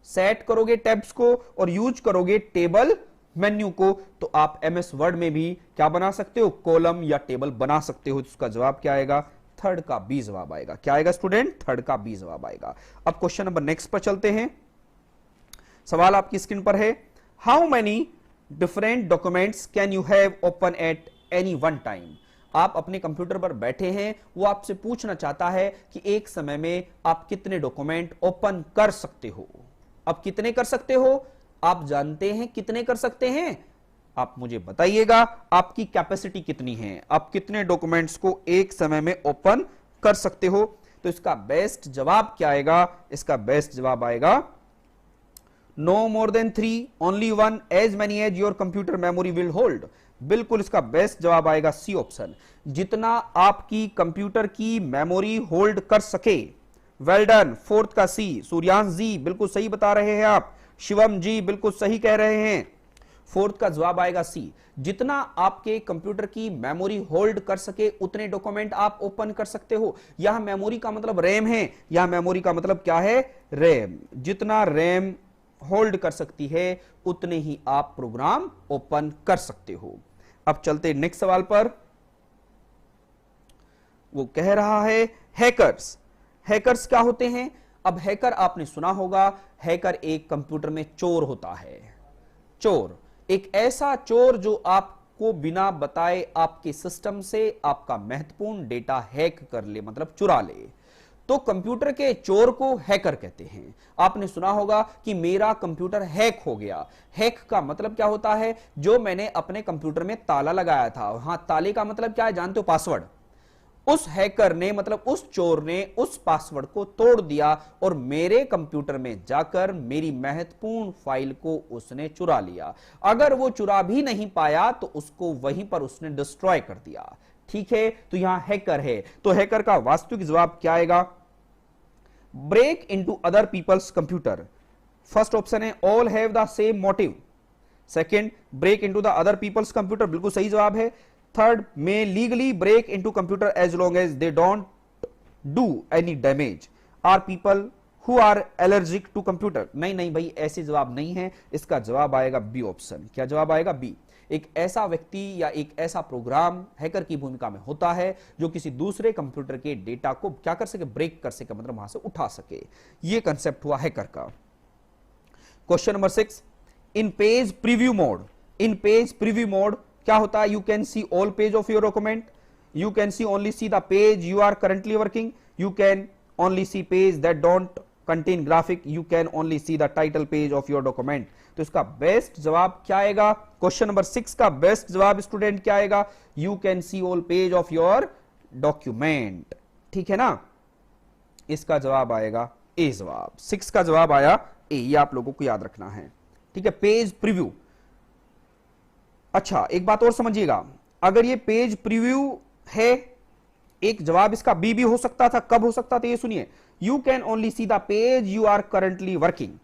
set करोगे टैब्स को और यूज करोगे टेबल मेन्यू को, तो आप एमएस वर्ड में भी क्या बना सकते हो, कॉलम या टेबल बना सकते हो। इसका जवाब क्या आएगा, थर्ड का बी जवाब आएगा। क्या आएगा स्टूडेंट, थर्ड का बी जवाब आएगा। अब क्वेश्चन नंबर नेक्स्ट पर चलते हैं। सवाल आपकी स्क्रीन पर है, how many different documents can you have open at any one time. आप अपने कंप्यूटर पर बैठे हैं, वो आपसे पूछना चाहता है कि एक समय में आप कितने डॉक्यूमेंट ओपन कर सकते हो। अब कितने कर सकते हो, आप जानते हैं कितने कर सकते हैं, आप मुझे बताइएगा आपकी कैपेसिटी कितनी है, आप कितने डॉक्यूमेंट्स को एक समय में ओपन कर सकते हो। तो इसका बेस्ट जवाब क्या आएगा, इसका बेस्ट जवाब आएगा no more than 3, only 1, as many as your computer memory will hold. बिल्कुल इसका बेस्ट जवाब आएगा सी ऑप्शन, जितना आपकी कंप्यूटर की मेमोरी होल्ड कर सके। वेल डन, फोर्थ का सी। सूर्यांश जी बिल्कुल सही बता रहे हैं आप, शिवम जी बिल्कुल सही कह रहे हैं, फोर्थ का जवाब आएगा सी। जितना आपके कंप्यूटर की मेमोरी होल्ड कर सके उतने डॉक्यूमेंट आप ओपन कर सकते हो। यहां मेमोरी का मतलब रैम है, यहां मेमोरी का मतलब क्या है, रैम। जितना रैम होल्ड कर सकती है उतने ही आप प्रोग्राम ओपन कर सकते हो। अब चलते नेक्स्ट सवाल पर। वो कह रहा है हैकर्स, हैकर्स क्या होते हैं। अब हैकर आपने सुना होगा, हैकर एक कंप्यूटर में चोर होता है। चोर एक ऐसा चोर जो आपको बिना बताए आपके सिस्टम से आपका महत्वपूर्ण डेटा हैक कर ले, मतलब चुरा ले, तो कंप्यूटर के चोर को हैकर कहते हैं। आपने सुना होगा कि मेरा कंप्यूटर हैक हो गया। हैक का मतलब क्या होता है, जो मैंने अपने कंप्यूटर में ताला लगाया था, हां ताले का मतलब क्या है जानते हो, पासवर्ड। उस हैकर ने मतलब उस चोर ने उस पासवर्ड को तोड़ दिया और मेरे कंप्यूटर में जाकर मेरी महत्वपूर्ण फाइल को उसने चुरा लिया। अगर वो चुरा भी नहीं पाया तो उसको वहीं पर उसने डिस्ट्रॉय कर दिया। ठीक है, तो यहां हैकर है, तो हैकर का वास्तविक जवाब क्या आएगा, break into other people's computer. First option है all have the same motive. Second, break into the other people's computer, बिल्कुल सही जवाब है। Third, may legally break into computer as long as they don't do any damage. Are people who are allergic to computer? नहीं भाई, ऐसे जवाब नहीं है। इसका जवाब आएगा बी ऑप्शन। क्या जवाब आएगा, बी। एक ऐसा व्यक्ति या एक ऐसा प्रोग्राम हैकर की भूमिका में होता है जो किसी दूसरे कंप्यूटर के डेटा को क्या कर सके, ब्रेक कर सके, मतलब वहां से उठा सके। यह कंसेप्ट हुआ हैकर का। Question number 6, in page preview mode. In page preview mode क्या होता है, you can see all page of your document, you can see only see the page you are currently working, you can only see page that don't contain graphic, you can only see the title page of your document. तो इसका best जवाब क्या आएगा, question number 6 का best जवाब student क्या आएगा, you can see all page of your document. ठीक है ना, इसका जवाब आएगा ए जवाब। 6 का जवाब आया ए, ये आप लोगों को याद रखना है। ठीक है, पेज प्रीव्यू। अच्छा, एक बात और समझिएगा, अगर ये पेज प्रीव्यू है, एक जवाब इसका बी भी हो सकता था। कब हो सकता था ये सुनिए, you can only see the page you are currently working.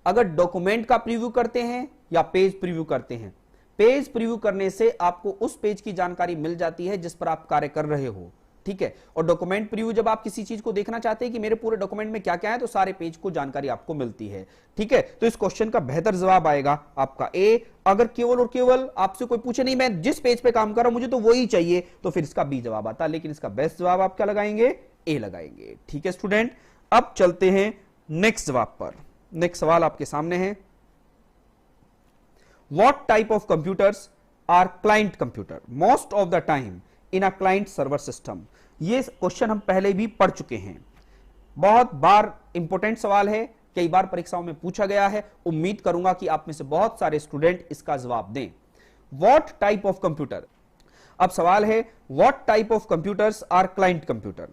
अगर डॉक्यूमेंट का प्रीव्यू करते हैं या पेज प्रीव्यू करते हैं, पेज प्रीव्यू करने से आपको उस पेज की जानकारी मिल जाती है जिस पर आप कार्य कर रहे हो। ठीक है, और डॉक्यूमेंट प्रीव्यू जब आप किसी चीज को देखना चाहते हैं कि मेरे पूरे डॉक्यूमेंट में क्या क्या है, तो सारे पेज को जानकारी आपको मिलती है। ठीक है, तो इस क्वेश्चन का बेहतर जवाब आएगा आपका ए। अगर केवल और केवल आपसे कोई पूछे नहीं मैं जिस पेज पे काम कर रहा हूं मुझे तो वही चाहिए, तो फिर इसका बी जवाब आता, लेकिन इसका बेस्ट जवाब आप क्या लगाएंगे, ए लगाएंगे। ठीक है स्टूडेंट, अब चलते हैं नेक्स्ट जवाब पर। नेक्स्ट सवाल आपके सामने है, what type of computers are client computer most of the time in a client server system. ये क्वेश्चन हम पहले भी पढ़ चुके हैं, बहुत बार इंपॉर्टेंट सवाल है, कई बार परीक्षाओं में पूछा गया है। उम्मीद करूंगा कि आप में से बहुत सारे स्टूडेंट इसका जवाब दें। व्हाट टाइप ऑफ कंप्यूटर, अब सवाल है what type of computers are client computer.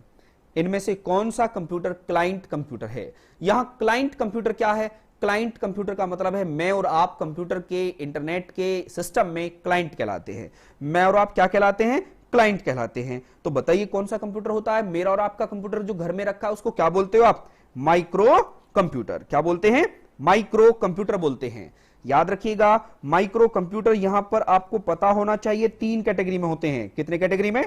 इनमें से कौन सा कंप्यूटर क्लाइंट कंप्यूटर है? यहां क्लाइंट कंप्यूटर क्या है? क्लाइंट कंप्यूटर का मतलब है मैं और आप कंप्यूटर के इंटरनेट के सिस्टम में क्लाइंट कहलाते हैं। मैं और आप क्या कहलाते हैं? क्लाइंट कहलाते हैं। तो बताइए कौन सा कंप्यूटर होता है? मेरा और आपका कंप्यूटर जो घर में रखा है उसको क्या बोलते हो आप? Micro computer. क्या बोलते हैं? माइक्रो कंप्यूटर बोलते हैं। याद रखिएगा माइक्रो कंप्यूटर यहां पर आपको पता होना चाहिए 3 कैटेगरी में होते हैं। कितने कैटेगरी में?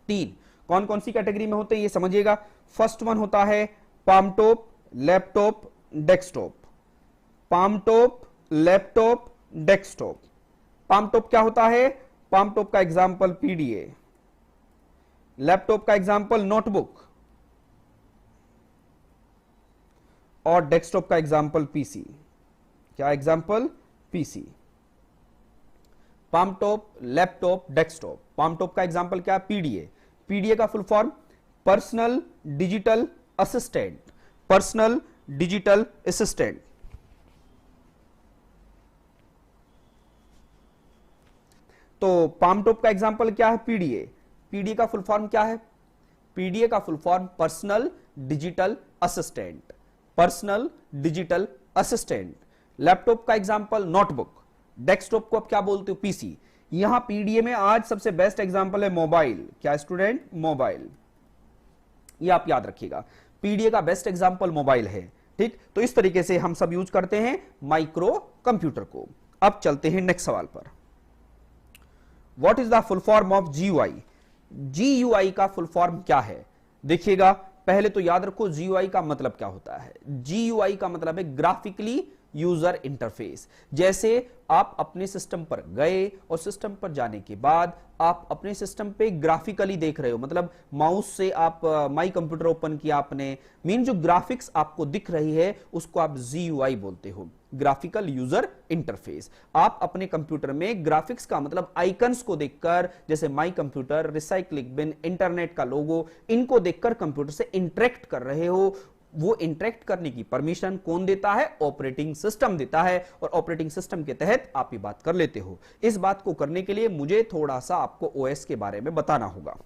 3। कौन कौन सी कैटेगरी में होते हैं ये समझिएगा। फर्स्ट वन होता है palm top, laptop, desktop. Palm top, laptop, desktop. Palm top क्या होता है? पाम टॉप का एग्जांपल पीडीए, लैपटॉप का एग्जांपल नोटबुक और डेस्कटॉप का एग्जांपल पीसी। क्या example? PC. Palm top, laptop, desktop. Palm top का एग्जांपल क्या? पीडीए। पीडीए का full form personal digital assistant. Personal digital assistant. तो पाम टॉप का एग्जांपल क्या है? पीडीए। पीडीए का फुल फॉर्म क्या है? पीडीए का full form personal digital assistant. Personal digital assistant. Laptop का एग्जांपल नोटबुक। डेस्कटॉप को आप क्या बोलते हो? पीसी। यहां पीडीए में आज सबसे बेस्ट एग्जांपल है मोबाइल। क्या स्टूडेंट? मोबाइल। ये आप याद रखिएगा, पीडीए का बेस्ट एग्जांपल मोबाइल है। ठीक, तो इस तरीके से हम सब यूज करते हैं माइक्रो कंप्यूटर को। अब चलते हैं नेक्स्ट सवाल पर। What is the full form of GUI? GUI का फुल फॉर्म क्या है? देखिएगा पहले तो याद रखो जीयूआई का मतलब क्या होता है। जीयूआई का मतलब है ग्राफिकली यूजर इंटरफेस। जैसे आप अपने सिस्टम पर गए और सिस्टम पर जाने के बाद आप अपने सिस्टम पे ग्राफिकली देख रहे हो, मतलब माउस से आप माई कंप्यूटर ओपन किया आपने, मीन जो ग्राफिक्स आपको दिख रही है उसको आप जीयूआई बोलते हो, ग्राफिकल यूजर इंटरफेस। आप अपने कंप्यूटर में ग्राफिक्स का मतलब आइकन्स को देखकर, जैसे my computer, recycling bin, internet का लोगो, इनको देखकर कंप्यूटर से इंटरेक्ट कर रहे हो। वो इंटरेक्ट करने की परमिशन कौन देता है? ऑपरेटिंग सिस्टम देता है, और ऑपरेटिंग सिस्टम के तहत आप ये बात कर लेते हो। इस बात को करने के लिए मुझे थोड़ा सा आपको ओएस के बारे में बताना होगा।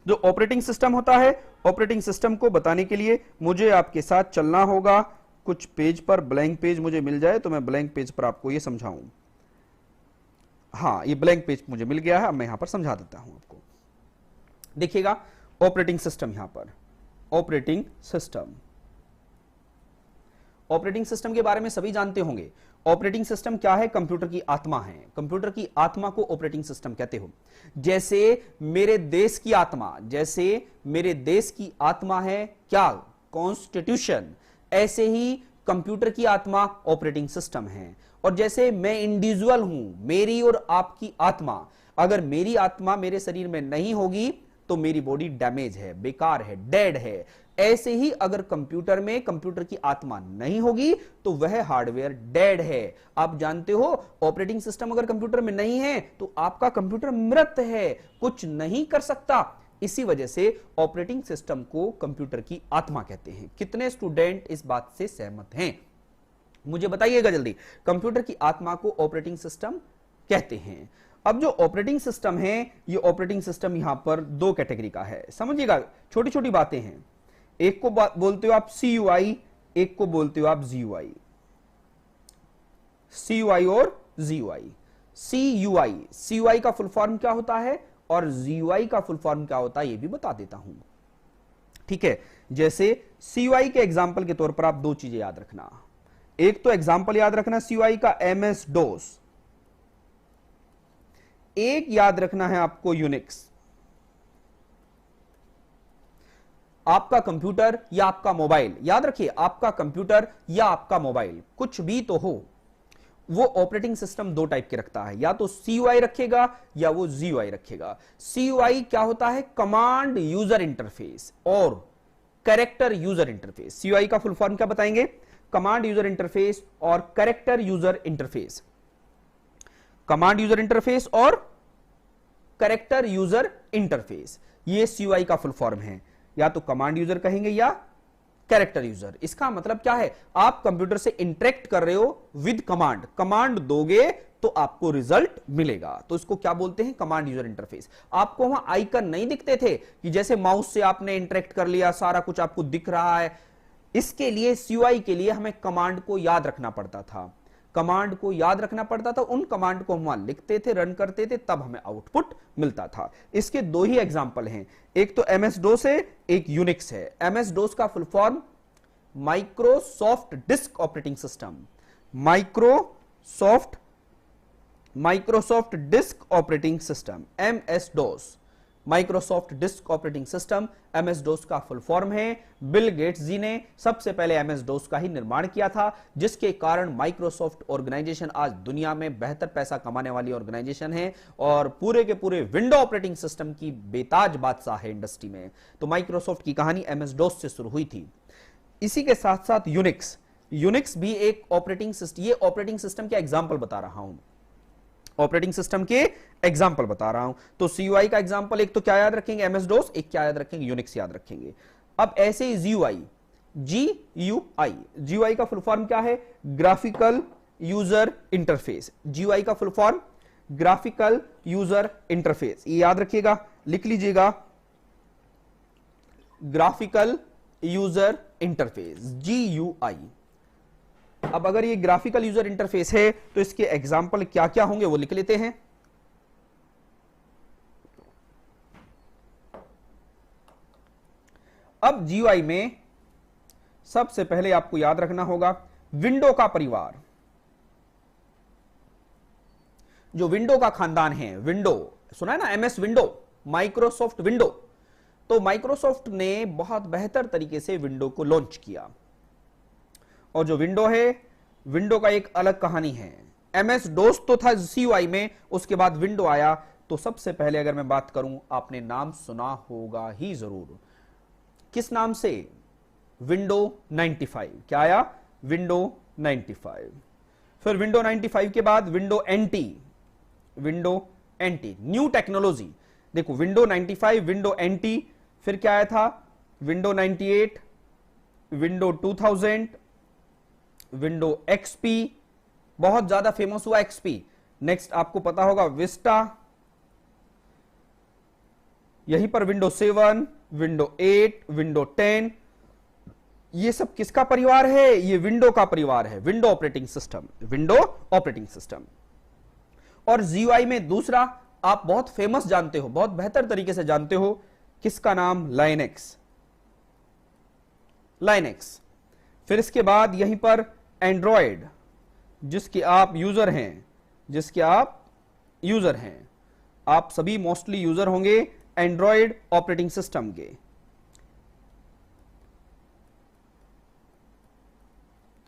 जो ऑपरेटिंग सिस्टम होता है, ऑपरेटिंग सिस्टम को बताने के लिए मुझे आपके साथ चलना होगा। कुछ पेज पर ब्लैंक पेज मुझे मिल जाए तो मैं ब्लैंक पेज पर आपको ये समझाऊं। हाँ, ये ब्लैंक पेज मुझे मिल गया है, अब मैं यहां पर समझा देता हूं आपको। देखिएगा ऑपरेटिंग सिस्टम, यहां पर ऑपरेटिंग सिस्टम। ऑपरेटिंग सिस्टम के बारे में सभी जानते होंगे। ऑपरेटिंग सिस्टम क्या है? कंप्यूटर की आत्मा है। कंप्यूटर की आत्मा को ऑपरेटिंग सिस्टम कहते हो। जैसे मेरे देश की आत्मा, जैसे मेरे देश की आत्मा है क्या? कॉन्स्टिट्यूशन। ऐसे ही कंप्यूटर की आत्मा ऑपरेटिंग सिस्टम है। और जैसे मैं इंडिविजुअल हूं, मेरी और आपकी आत्मा, अगर मेरी आत्मा मेरे शरीर में नहीं होगी तो मेरी बॉडी डैमेज है, बेकार है, डेड है। ऐसे ही अगर कंप्यूटर में कंप्यूटर की आत्मा नहीं होगी तो वह हार्डवेयर डेड है। आप जानते हो ऑपरेटिंग सिस्टम अगर कंप्यूटर में नहीं है तो आपका कंप्यूटर मृत है, कुछ नहीं कर सकता। इसी वजह से ऑपरेटिंग सिस्टम को कंप्यूटर की आत्मा कहते हैं। कितने स्टूडेंट इस बात से सहमत हैं? मुझे बताइएगा जल्दी। कंप्यूटर की आत्मा को ऑपरेटिंग सिस्टम कहते हैं। अब जो ऑपरेटिंग सिस्टम है, ये ऑपरेटिंग सिस्टम यहां पर 2 कैटेगरी का है। समझिएगा, छोटी छोटी बातें हैं। एक को बोलते हो आप सीयूआई, एक को बोलते हो आप जीयूआई। सीयूआई और जीयूआई। सीयूआई का फुल फॉर्म क्या होता है और जीयूआई का फुल फॉर्म क्या होता है ये भी बता देता हूं। ठीक है, जैसे सीयूआई के एग्जांपल के तौर पर आप 2 चीजें याद रखना। एक तो एग्जांपल याद रखना सीयूआई का एमएस डोस, एक याद रखना है आपको यूनिक्स। आपका कंप्यूटर या आपका मोबाइल, याद रखिए आपका कंप्यूटर या आपका मोबाइल कुछ भी तो हो, वो ऑपरेटिंग सिस्टम 2 टाइप के रखता है, या तो सीयूआई रखेगा या वो जीयूआई रखेगा। सीयूआई क्या होता है? कमांड यूजर इंटरफेस और कैरेक्टर यूजर इंटरफेस। सीयूआई का फुल फॉर्म क्या बताएंगे? कमांड यूजर इंटरफेस और character user interface. Command user interface और कैरेक्टर यूजर इंटरफेस, ये सीयूआई का फुल फॉर्म है। या तो कमांड यूजर कहेंगे या कैरेक्टर यूजर। इसका मतलब क्या है? आप कंप्यूटर से इंटरेक्ट कर रहे हो विद कमांड, कमांड दोगे तो आपको रिजल्ट मिलेगा। तो इसको क्या बोलते हैं, कमांड यूजर इंटरफेस। आपको वहां आइकन नहीं दिखते थे कि जैसे माउस से आपने इंटरेक्ट कर लिया, सारा कुछ आपको दिख रहा है। इसके लिए CUI के लिए हमें कमांड को याद रखना पड़ता था, कमांड को याद रखना पड़ता था, उन कमांड को हम लिखते थे, रन करते थे, तब हमें आउटपुट मिलता था। इसके दो ही एग्जांपल हैं, एक तो MS DOS है, एक यूनिक्स है। MS DOS का full form Microsoft disk operating system, Microsoft disk operating system, MS DOS, Microsoft disk operating system MS DOS का फुल फॉर्म है। बिल गेट्स जी ने सबसे पहले MS DOS का ही निर्माण किया था, जिसके कारण माइक्रोसॉफ्ट ऑर्गेनाइजेशन आज दुनिया में बेहतर पैसा कमाने वाली ऑर्गेनाइजेशन है और पूरे के पूरे विंडो ऑपरेटिंग सिस्टम की बेताज बादशाह है इंडस्ट्री में। तो माइक्रोसॉफ्ट की कहानी MS DOS से शुरू हुई थी। इसी के साथ साथ यूनिक्स भी एक ऑपरेटिंग सिस्टम, ये ऑपरेटिंग सिस्टम के एग्जांपल बता रहा हूं, ऑपरेटिंग सिस्टम के एग्जांपल बता रहा हूं। तो CUI का एग्जांपल एक तो क्या याद रखेंगे, MS DOS, एक क्या याद रखेंगे, यूनिक्स याद रखेंगे। अब ऐसे ही GUI का फुल फॉर्म क्या है, ग्राफिकल यूजर इंटरफेस। GUI का full form graphical user interface, ये याद रखिएगा, लिख लीजिएगा, ग्राफिकल यूजर इंटरफेस, GUI। अब अगर ये ग्राफिकल यूजर इंटरफेस है तो इसके एग्जाम्पल क्या क्या होंगे वो लिख लेते हैं। अब GUI में सबसे पहले आपको याद रखना होगा विंडो का परिवार, जो विंडो का खानदान है। विंडो सुना है ना, MS विंडो, माइक्रोसॉफ्ट विंडो। तो माइक्रोसॉफ्ट ने बहुत बेहतर तरीके से विंडो को लॉन्च किया, और जो विंडो है, विंडो का एक अलग कहानी है। MS DOS तो था CUI में, उसके बाद विंडो आया। तो सबसे पहले अगर मैं बात करूं, आपने नाम सुना होगा ही जरूर, किस नाम से, विंडो 95। क्या आया, विंडो 95। फिर विंडो 95 के बाद विंडो NT, न्यू टेक्नोलॉजी। देखो विंडो 95, विंडो NT, फिर क्या आया था, विंडो 98, विंडो 2000, विंडो XP, बहुत ज्यादा फेमस हुआ XP। नेक्स्ट आपको पता होगा विस्टा, यहीं पर विंडो 7, विंडो 8, विंडो 10। ये सब किसका परिवार है, ये विंडो का परिवार है, विंडो ऑपरेटिंग सिस्टम। और GUI में दूसरा आप बहुत फेमस जानते हो, बहुत बेहतर तरीके से जानते हो, किसका नाम, लाइनेक्स। फिर इसके बाद यहीं पर एंड्रॉयड, जिसके आप यूजर हैं, आप सभी मोस्टली यूजर होंगे एंड्रॉयड ऑपरेटिंग सिस्टम के।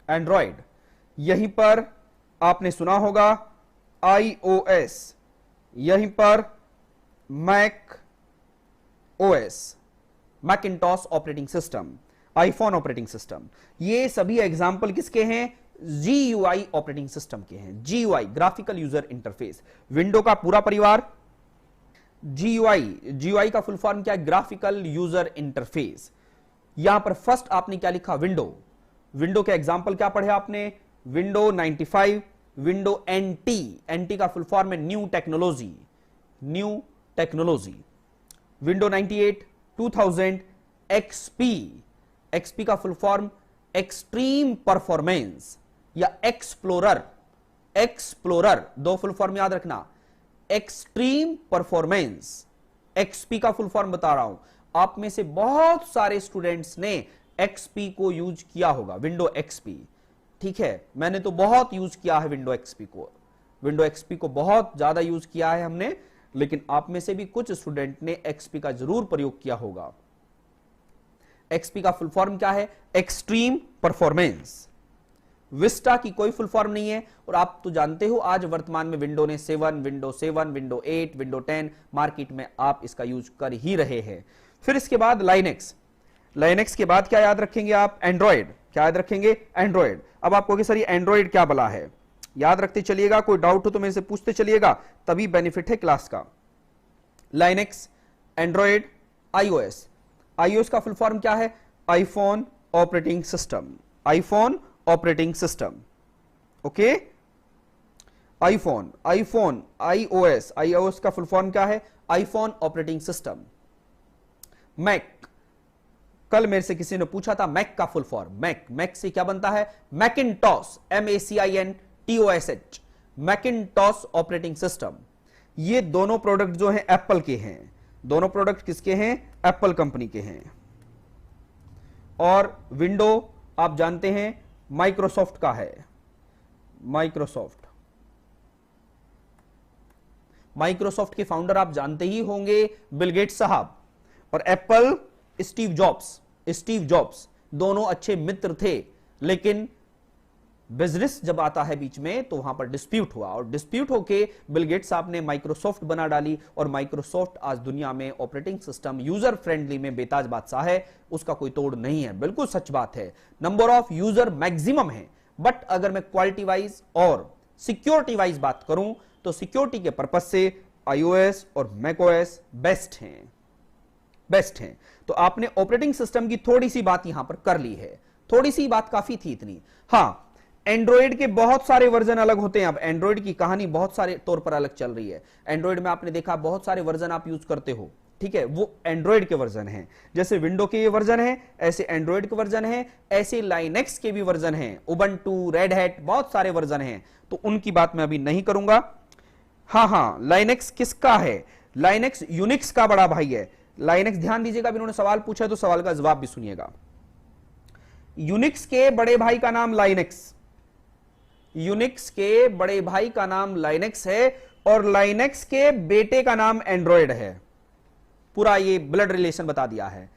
एंड्रॉयड, यहीं पर आपने सुना होगा iOS, यहीं पर Macintosh operating system, iPhone operating system. ये सभी एग्जाम्पल किसके हैं, GUI ऑपरेटिंग सिस्टम के हैं। GUI graphical user interface, window का पूरा परिवार। GUI का फुल फॉर्म क्या है, ग्राफिकल यूजर इंटरफेस। यहां पर फर्स्ट आपने क्या लिखा, विंडो के एग्जाम्पल क्या पढ़े आपने, विंडो 95, विंडो NT का फुल फॉर्म है न्यू टेक्नोलॉजी। विंडो 98, 2000, XP का फुल फॉर्म एक्सट्रीम परफॉर्मेंस या एक्सप्लोरर, दो फुल फॉर्म याद रखना, एक्सट्रीम परफॉर्मेंस। XP का फुल फॉर्म बता रहा हूं, आप में से बहुत सारे स्टूडेंट्स ने XP को यूज किया होगा, विंडो XP। ठीक है, मैंने तो बहुत यूज किया है विंडो XP को बहुत ज्यादा यूज किया है हमने, लेकिन आप में से भी कुछ स्टूडेंट ने XP का जरूर प्रयोग किया होगा। XP का फुल फॉर्म क्या है, एक्सट्रीम परफॉर्मेंस। विस्टा की कोई फुल फॉर्म नहीं है, और आप तो जानते हो आज वर्तमान में विंडो 7, विंडो 8, विंडो 10 मार्केट में आप इसका यूज कर ही रहे हैं। फिर इसके बाद लाइनेक्स के बाद क्या याद रखेंगे आप, एंड्रॉयड। क्या याद रखेंगे, एंड्रॉयड। अब आपको कि सर ये एंड्रॉयड क्या बला है, याद रखते चलिएगा, कोई डाउट हो तो मेरे से पूछते चलिएगा, तभी बेनिफिट है क्लास का। लाइनेक्स, एंड्रॉयड, iOS का फुल फॉर्म क्या है, iPhone operating system. Okay, iPhone, iPhone, iOS, iOS का फुल फॉर्म क्या है? IPhone operating system. मैक, कल मेरे से किसी ने पूछा था मैक का फुल फॉर्म, मैक, मैक से क्या बनता है? Macintosh, MACINTOSH, Macintosh operating system. ये दोनों प्रोडक्ट जो हैं एप्पल के हैं, दोनों प्रोडक्ट किसके हैं? एप्पल कंपनी के हैं। और विंडो आप जानते हैं माइक्रोसॉफ्ट का है, माइक्रोसॉफ्ट। माइक्रोसॉफ्ट के फाउंडर आप जानते ही होंगे बिल गेट्स साहब, और Apple Steve jobs. Steve jobs दोनों अच्छे मित्र थे, लेकिन बिजनेस जब आता है बीच में तो वहां पर डिस्प्यूट हुआ, और डिस्प्यूट होके बिल गेट्स साहब ने माइक्रोसॉफ्ट बना डाली, और माइक्रोसॉफ्ट आज दुनिया में ऑपरेटिंग सिस्टम यूजर फ्रेंडली में बेताज बादशाह है, उसका कोई तोड़ नहीं है। बिल्कुल सच बात है, नंबर ऑफ यूजर मैक्सिमम है, बट अगर मैं क्वालिटी वाइज और सिक्योरिटी वाइज बात करूं तो सिक्योरिटी के पर्पज से आईओएस और मैकओएस बेस्ट हैं, बेस्ट हैं। तो आपने ऑपरेटिंग सिस्टम की थोड़ी सी बात यहां पर कर ली है, थोड़ी सी बात काफी थी इतनी। हां, एंड्रॉइड के बहुत सारे वर्जन अलग होते हैं। अब एंड्रॉइड की कहानी बहुत सारे तौर पर अलग चल रही है। एंड्रॉइड में आपने देखा बहुत सारे वर्जन आप यूज करते हो, ठीक है, वो एंड्रॉइड के वर्जन हैं। जैसे विंडो के ये वर्जन है, ऐसे एंड्रॉइड के वर्जन है, ऐसे लाइनेक्स के भी वर्जन हैं, उबंटू, रेड हैट, बहुत सारे वर्जन हैं, तो उनकी बात मैं अभी नहीं करूंगा। हां, लाइनेक्स किसका है? लाइनेक्स यूनिक्स का बड़ा भाई है। लाइनेक्स, ध्यान दीजिएगा, इन्होंने सवाल पूछा है तो सवाल का जवाब भी सुनिएगा। यूनिक्स के बड़े भाई का नाम लाइनेक्स, यूनिक्स के बड़े भाई का नाम लाइनेक्स है, और लाइनेक्स के बेटे का नाम एंड्रॉइड है। पूरा ये ब्लड रिलेशन बता दिया है।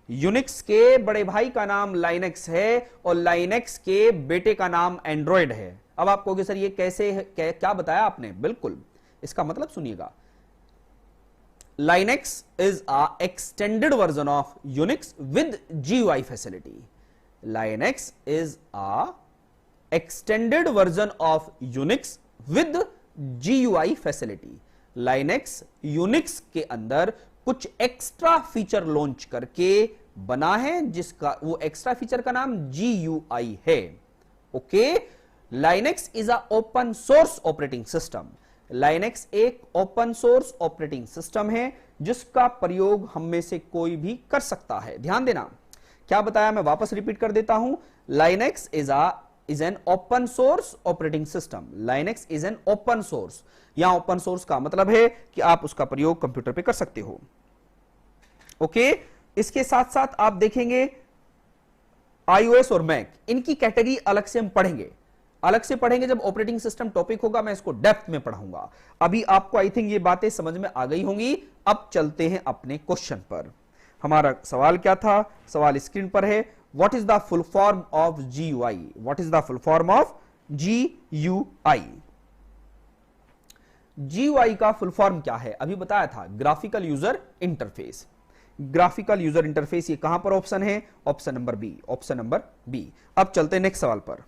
यूनिक्स के बड़े भाई का नाम लाइनेक्स है, और लाइनेक्स के बेटे का नाम एंड्रॉइड है। अब आप कहोगे सर ये कैसे है, क्या बताया आपने? बिल्कुल, इसका मतलब सुनिएगा। Linux is a extended version of Unix with GUI facility. Linux is a extended version of Unix with GUI facility. Linux Unix के अंदर कुछ एक्स्ट्रा फीचर लॉन्च करके बना है, जिसका वो एक्स्ट्रा फीचर का नाम GUI है। Okay, Linux is a open source operating system. Linux एक ओपन सोर्स ऑपरेटिंग सिस्टम है जिसका प्रयोग हम में से कोई भी कर सकता है। ध्यान देना, क्या बताया मैं वापस रिपीट कर देता हूं। Linux is an open source operating system. Linux is an open source. यहां ओपन सोर्स का मतलब है कि आप उसका प्रयोग कंप्यूटर पे कर सकते हो। ओके, इसके साथ साथ आप देखेंगे आईओएस और मैक, इनकी कैटेगरी अलग से हम पढ़ेंगे, अलग से पढ़ेंगे जब ऑपरेटिंग सिस्टम टॉपिक होगा, मैं इसको डेप्थ में पढ़ाऊंगा। अभी आपको आई थिंक ये बातें समझ में आ गई होंगी। अब चलते हैं अपने क्वेश्चन पर। हमारा सवाल क्या था? सवाल स्क्रीन पर है। What is the full form of GUI? What is the full form of GUI? GUI का फुल फॉर्म क्या है? अभी बताया था, graphical user interface. Graphical user interface, ये कहां पर ऑप्शन है? Option number B, option number B. अब चलते हैं नेक्स्ट सवाल पर।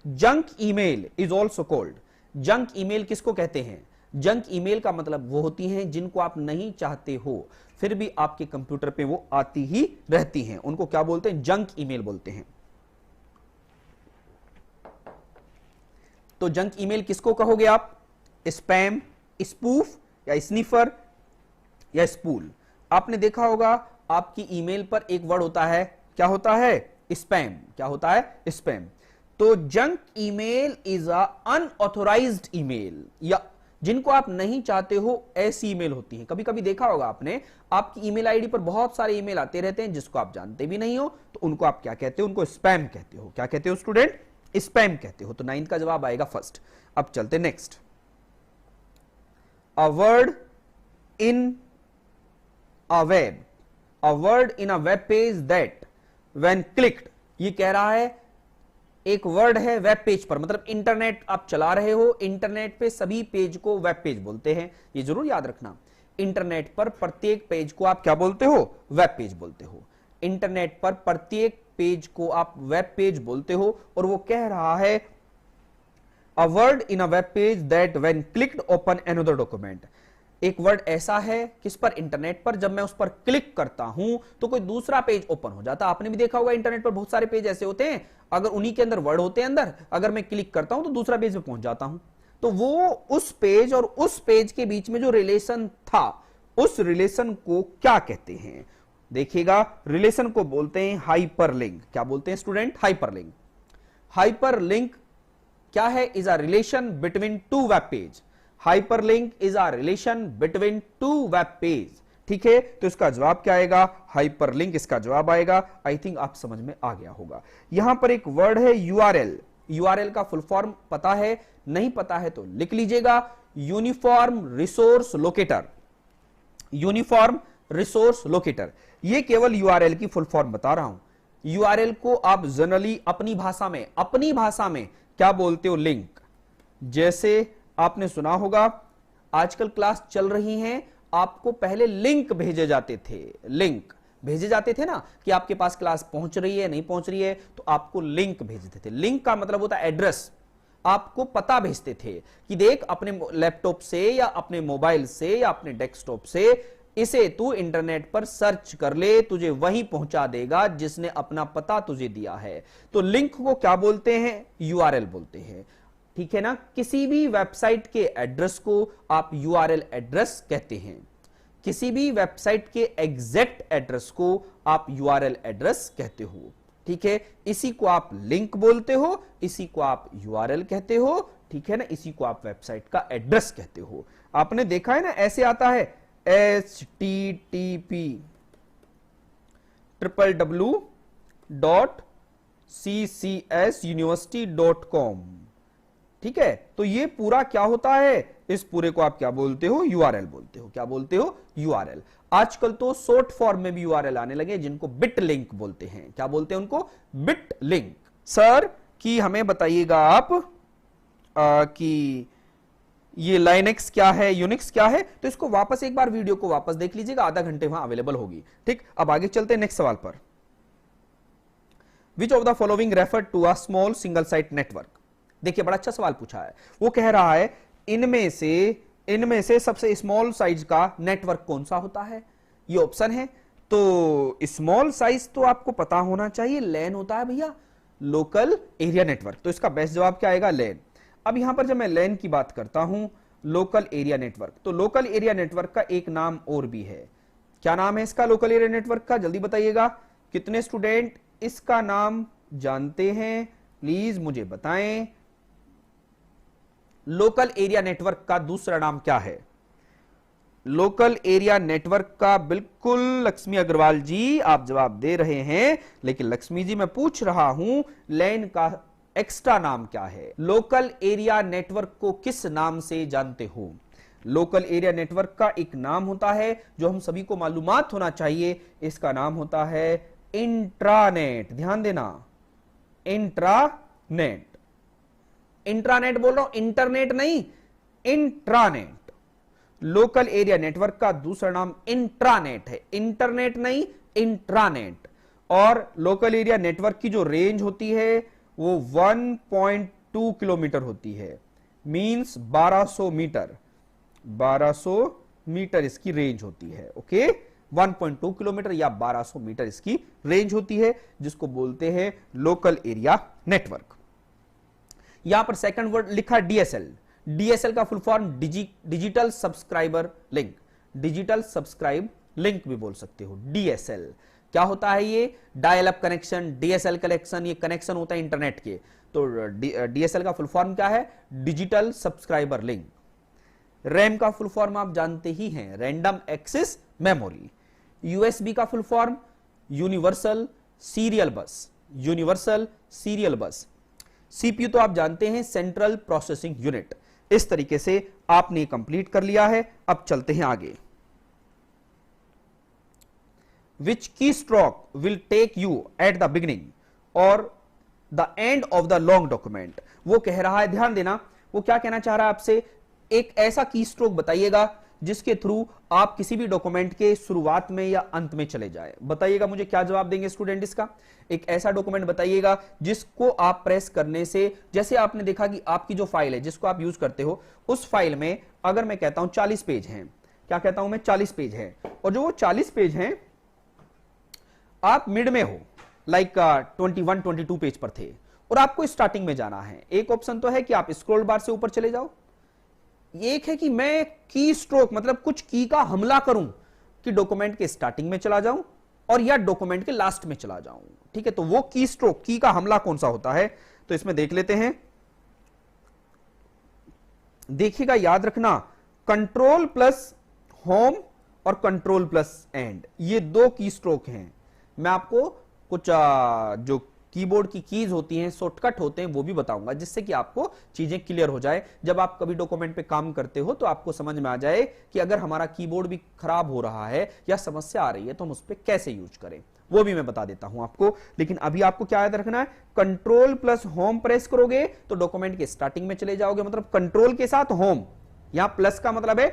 Junk email is also called. Junk email किसको कहते हैं? जंक ईमेल का मतलब वो होती हैं जिनको आप नहीं चाहते हो फिर भी आपके कंप्यूटर पे वो आती ही रहती हैं, उनको क्या बोलते हैं? जंक ईमेल बोलते हैं। तो जंक ईमेल किसको कहोगे आप? स्पैम, स्पूफ, या स्नीफर, या स्पूल। आपने देखा होगा आपकी ईमेल पर एक वर्ड होता है, क्या होता है? स्पैम। क्या होता है? स्पैम। तो junk email is a unauthorised email, या जिनको आप नहीं चाहते हो ऐसी ईमेल होती है। कभी कभी देखा होगा आपने, आपकी ईमेल आईडी पर बहुत सारे ईमेल आते रहते हैं जिसको आप जानते भी नहीं हो, तो उनको आप क्या कहते हो? उनको स्पैम कहते हो। क्या कहते हो स्टूडेंट? स्पैम कहते हो। तो 9th का जवाब आएगा फर्स्ट। अब चलते next. A word in a web, a word in a web page that when clicked, ये कह रहा है एक वर्ड है वेब पेज पर, मतलब इंटरनेट आप चला रहे हो, इंटरनेट पे सभी पेज को वेब पेज बोलते हैं, ये जरूर याद रखना। इंटरनेट पर प्रत्येक पेज को आप क्या बोलते हो? वेब पेज बोलते हो। इंटरनेट पर प्रत्येक पेज को आप वेब पेज बोलते हो, और वो कह रहा है a word in a web page that when clicked open another document. एक वर्ड ऐसा है किस पर, इंटरनेट पर, जब मैं उस पर क्लिक करता हूं तो कोई दूसरा पेज ओपन हो जाता है। आपने भी देखा होगा इंटरनेट पर बहुत सारे पेज ऐसे होते हैं, अगर उन्हीं के अंदर वर्ड होते हैं अंदर, अगर मैं क्लिक करता हूं तो दूसरा पेज पे पहुंच जाता हूं। तो वो उस पेज और उस पेज के बीच में जो रिलेशन था, उस रिलेशन को क्या कहते हैं? देखिएगा, रिलेशन को बोलते हैं हाइपरलिंक। क्या बोलते हैं स्टूडेंट? हाइपरलिंक। हाइपरलिंक क्या है? Is a relation between two web page. Hyperlink is a relation between two web page. ठीक है, तो इसका जवाब क्या आएगा? हाइपरलिंक इसका जवाब आएगा। आई थिंक आप समझ में आ गया होगा। यहां पर एक वर्ड है यूआरएल। यूआरएल का फुल फॉर्म पता है? नहीं पता है तो लिख लीजिएगा, uniform resource locator. Uniform resource locator, ये केवल यूआरएल की फुल फॉर्म बता रहा हूं। यूआरएल को आप जनरली अपनी भाषा में क्या बोलते हो? लिंक। जैसे आपने सुना होगा, आजकल क्लास चल रही है, आपको पहले लिंक भेजे जाते थे। लिंक भेजे जाते थे ना, कि आपके पास क्लास पहुंच रही है, नहीं पहुंच रही है, तो आपको लिंक भेजते थे। लिंक का मतलब होता है एड्रेस। आपको पता भेजते थे कि देख, अपने लैपटॉप से या अपने मोबाइल से या अपने डेस्कटॉप से इसे तू इंटरनेट पर सर्च कर ले, तुझे वहीं पहुंचा देगा जिसने अपना पता तुझे दिया है। तो लिंक को क्या बोलते हैं? यूआरएल बोलते हैं। ठीक है ना, किसी भी वेबसाइट के एड्रेस को आप यूआरएल एड्रेस कहते हैं। किसी भी वेबसाइट के एग्जैक्ट एड्रेस को आप यूआरएल एड्रेस कहते हो। ठीक है, इसी को आप लिंक बोलते हो, इसी को आप यूआरएल कहते हो। ठीक है ना, इसी को आप वेबसाइट का एड्रेस कहते हो। आपने देखा है ना, ऐसे आता है http://www.ccsuniversity.com। ठीक है, तो ये पूरा क्या होता है? इस पूरे को आप क्या बोलते हो? यूआरएल बोलते हो। क्या बोलते हो? यूआरएल। आजकल तो शॉर्ट फॉर्म में भी यूआरएल आने लगे, जिनको बिट लिंक बोलते हैं। क्या बोलते हैं उनको? Bit link. सर कि हमें बताइएगा आप कि ये लाइनेक्स क्या है, यूनिक्स क्या है, तो इसको वापस एक बार वीडियो को वापस देख लीजिएगा, आधा घंटे वहां अवेलेबल होगी। ठीक, अब आगे चलते हैं नेक्स्ट सवाल पर। Which of the following refer to a small single site network? देखिए, बड़ा अच्छा सवाल पूछा है। वो कह रहा है इनमें से सबसे स्मॉल साइज का नेटवर्क कौन सा होता है? ये ऑप्शन है। तो स्मॉल साइज तो आपको पता होना चाहिए, लैन होता है भैया, लोकल एरिया नेटवर्क। तो इसका बेस्ट जवाब क्या आएगा? लैन। अब यहां पर जब मैं लैन की बात करता हूं, लोकल एरिया नेटवर्क, तो लोकल एरिया नेटवर्क का एक नाम और भी है। क्या नाम है इसका लोकल एरिया नेटवर्क का? जल्दी बताइएगा, कितने स्टूडेंट इसका नाम जानते हैं? प्लीज मुझे बताएं। लोकल एरिया नेटवर्क का दूसरा नाम क्या है? लोकल एरिया नेटवर्क का बिल्कुल लक्ष्मी अग्रवाल जी आप जवाब दे रहे हैं, लेकिन लक्ष्मी जी मैं पूछ रहा हूं लैन का एक्स्ट्रा नाम क्या है? लोकल एरिया नेटवर्क को किस नाम से जानते हो? लोकल एरिया नेटवर्क का एक नाम होता है जो हम सभी को मालूमात होना चाहिए, इसका नाम होता है इंट्रानेट। ध्यान देना, इंट्रानेट। इंट्रानेट बोल रहा हूं, इंटरनेट नहीं, इंट्रानेट। लोकल एरिया नेटवर्क का दूसरा नाम इंट्रानेट है, इंटरनेट नहीं, इंट्रानेट। और लोकल एरिया नेटवर्क की जो रेंज होती है वो 1.2 किलोमीटर होती है, मींस 1200 मीटर। 1200 मीटर इसकी रेंज होती है। ओके, 1.2 किलोमीटर या 1200 मीटर इसकी रेंज होती है, जिसको बोलते हैं लोकल एरिया नेटवर्क। यहां पर सेकंड वर्ड लिखा डीएसएल। डीएसएल का full form digital subscriber link. Digital subscribe link भी बोल सकते हो, डीएसएल। क्या होता है ये? Dial up connection, DSL connection, ये कनेक्शन होता है इंटरनेट के। तो डीएसएल का फुल फॉर्म क्या है? Digital subscriber link. रैम का फुल फॉर्म आप जानते ही हैं, रैंडम एक्सेस मेमोरी। यूएसबी का फुल फॉर्म यूनिवर्सल सीरियल बस। यूनिवर्सल सीरियल बस। सीपीयू तो आप जानते हैं, सेंट्रल प्रोसेसिंग यूनिट। इस तरीके से आपने कंप्लीट कर लिया है। अब चलते हैं आगे। Which keystroke will take you at the beginning or the end of the long document? वो कह रहा है, ध्यान देना, वो क्या कहना चाह रहा है आपसे? एक ऐसा की स्ट्रोक बताइएगा जिसके थ्रू आप किसी भी डॉक्यूमेंट के शुरुआत में या अंत में चले जाए। बताइएगा मुझे क्या जवाब देंगे स्टूडेंट इसका? एक ऐसा डॉक्यूमेंट बताइएगा जिसको आप प्रेस करने से, जैसे आपने देखा कि आपकी जो फाइल है जिसको आप यूज करते हो, उस फाइल में अगर मैं कहता हूं 40 पेज हैं, क्या कहता हूं मैं, 40 पेज है, और जो वो 40 पेज हैं आप मिड में हो, लाइक 21 22 पेज पर थे और आपको स्टार्टिंग में जाना है। एक ऑप्शन तो है कि आप स्क्रॉल बार से ऊपर चले जाओ, एक है कि मैं की स्ट्रोक मतलब कुछ की का हमला करूं कि डॉक्यूमेंट के स्टार्टिंग में चला जाऊं और या डॉक्यूमेंट के लास्ट में चला जाऊं। ठीक है, तो वो की स्ट्रोक, की का हमला कौन सा होता है, तो इसमें देख लेते हैं। देखिएगा, याद रखना, कंट्रोल प्लस होम और कंट्रोल प्लस एंड, ये दो की स्ट्रोक हैं। मैं आपको कुछ जो कीबोर्ड की कीज होती हैं, शॉर्टकट होते हैं, वो भी बताऊंगा, जिससे कि आपको चीजें क्लियर हो जाए। जब आप कभी डॉक्यूमेंट पे काम करते हो तो आपको समझ में आ जाए कि अगर हमारा कीबोर्ड भी खराब हो रहा है या समस्या आ रही है तो हम उस पर कैसे यूज करें, वो भी मैं बता देता हूं आपको। लेकिन अभी आपको क्या याद रखना है, कंट्रोल प्लस होम प्रेस करोगे तो डॉक्यूमेंट के स्टार्टिंग में चले जाओगे, मतलब कंट्रोल के साथ होम, यहां प्लस का मतलब है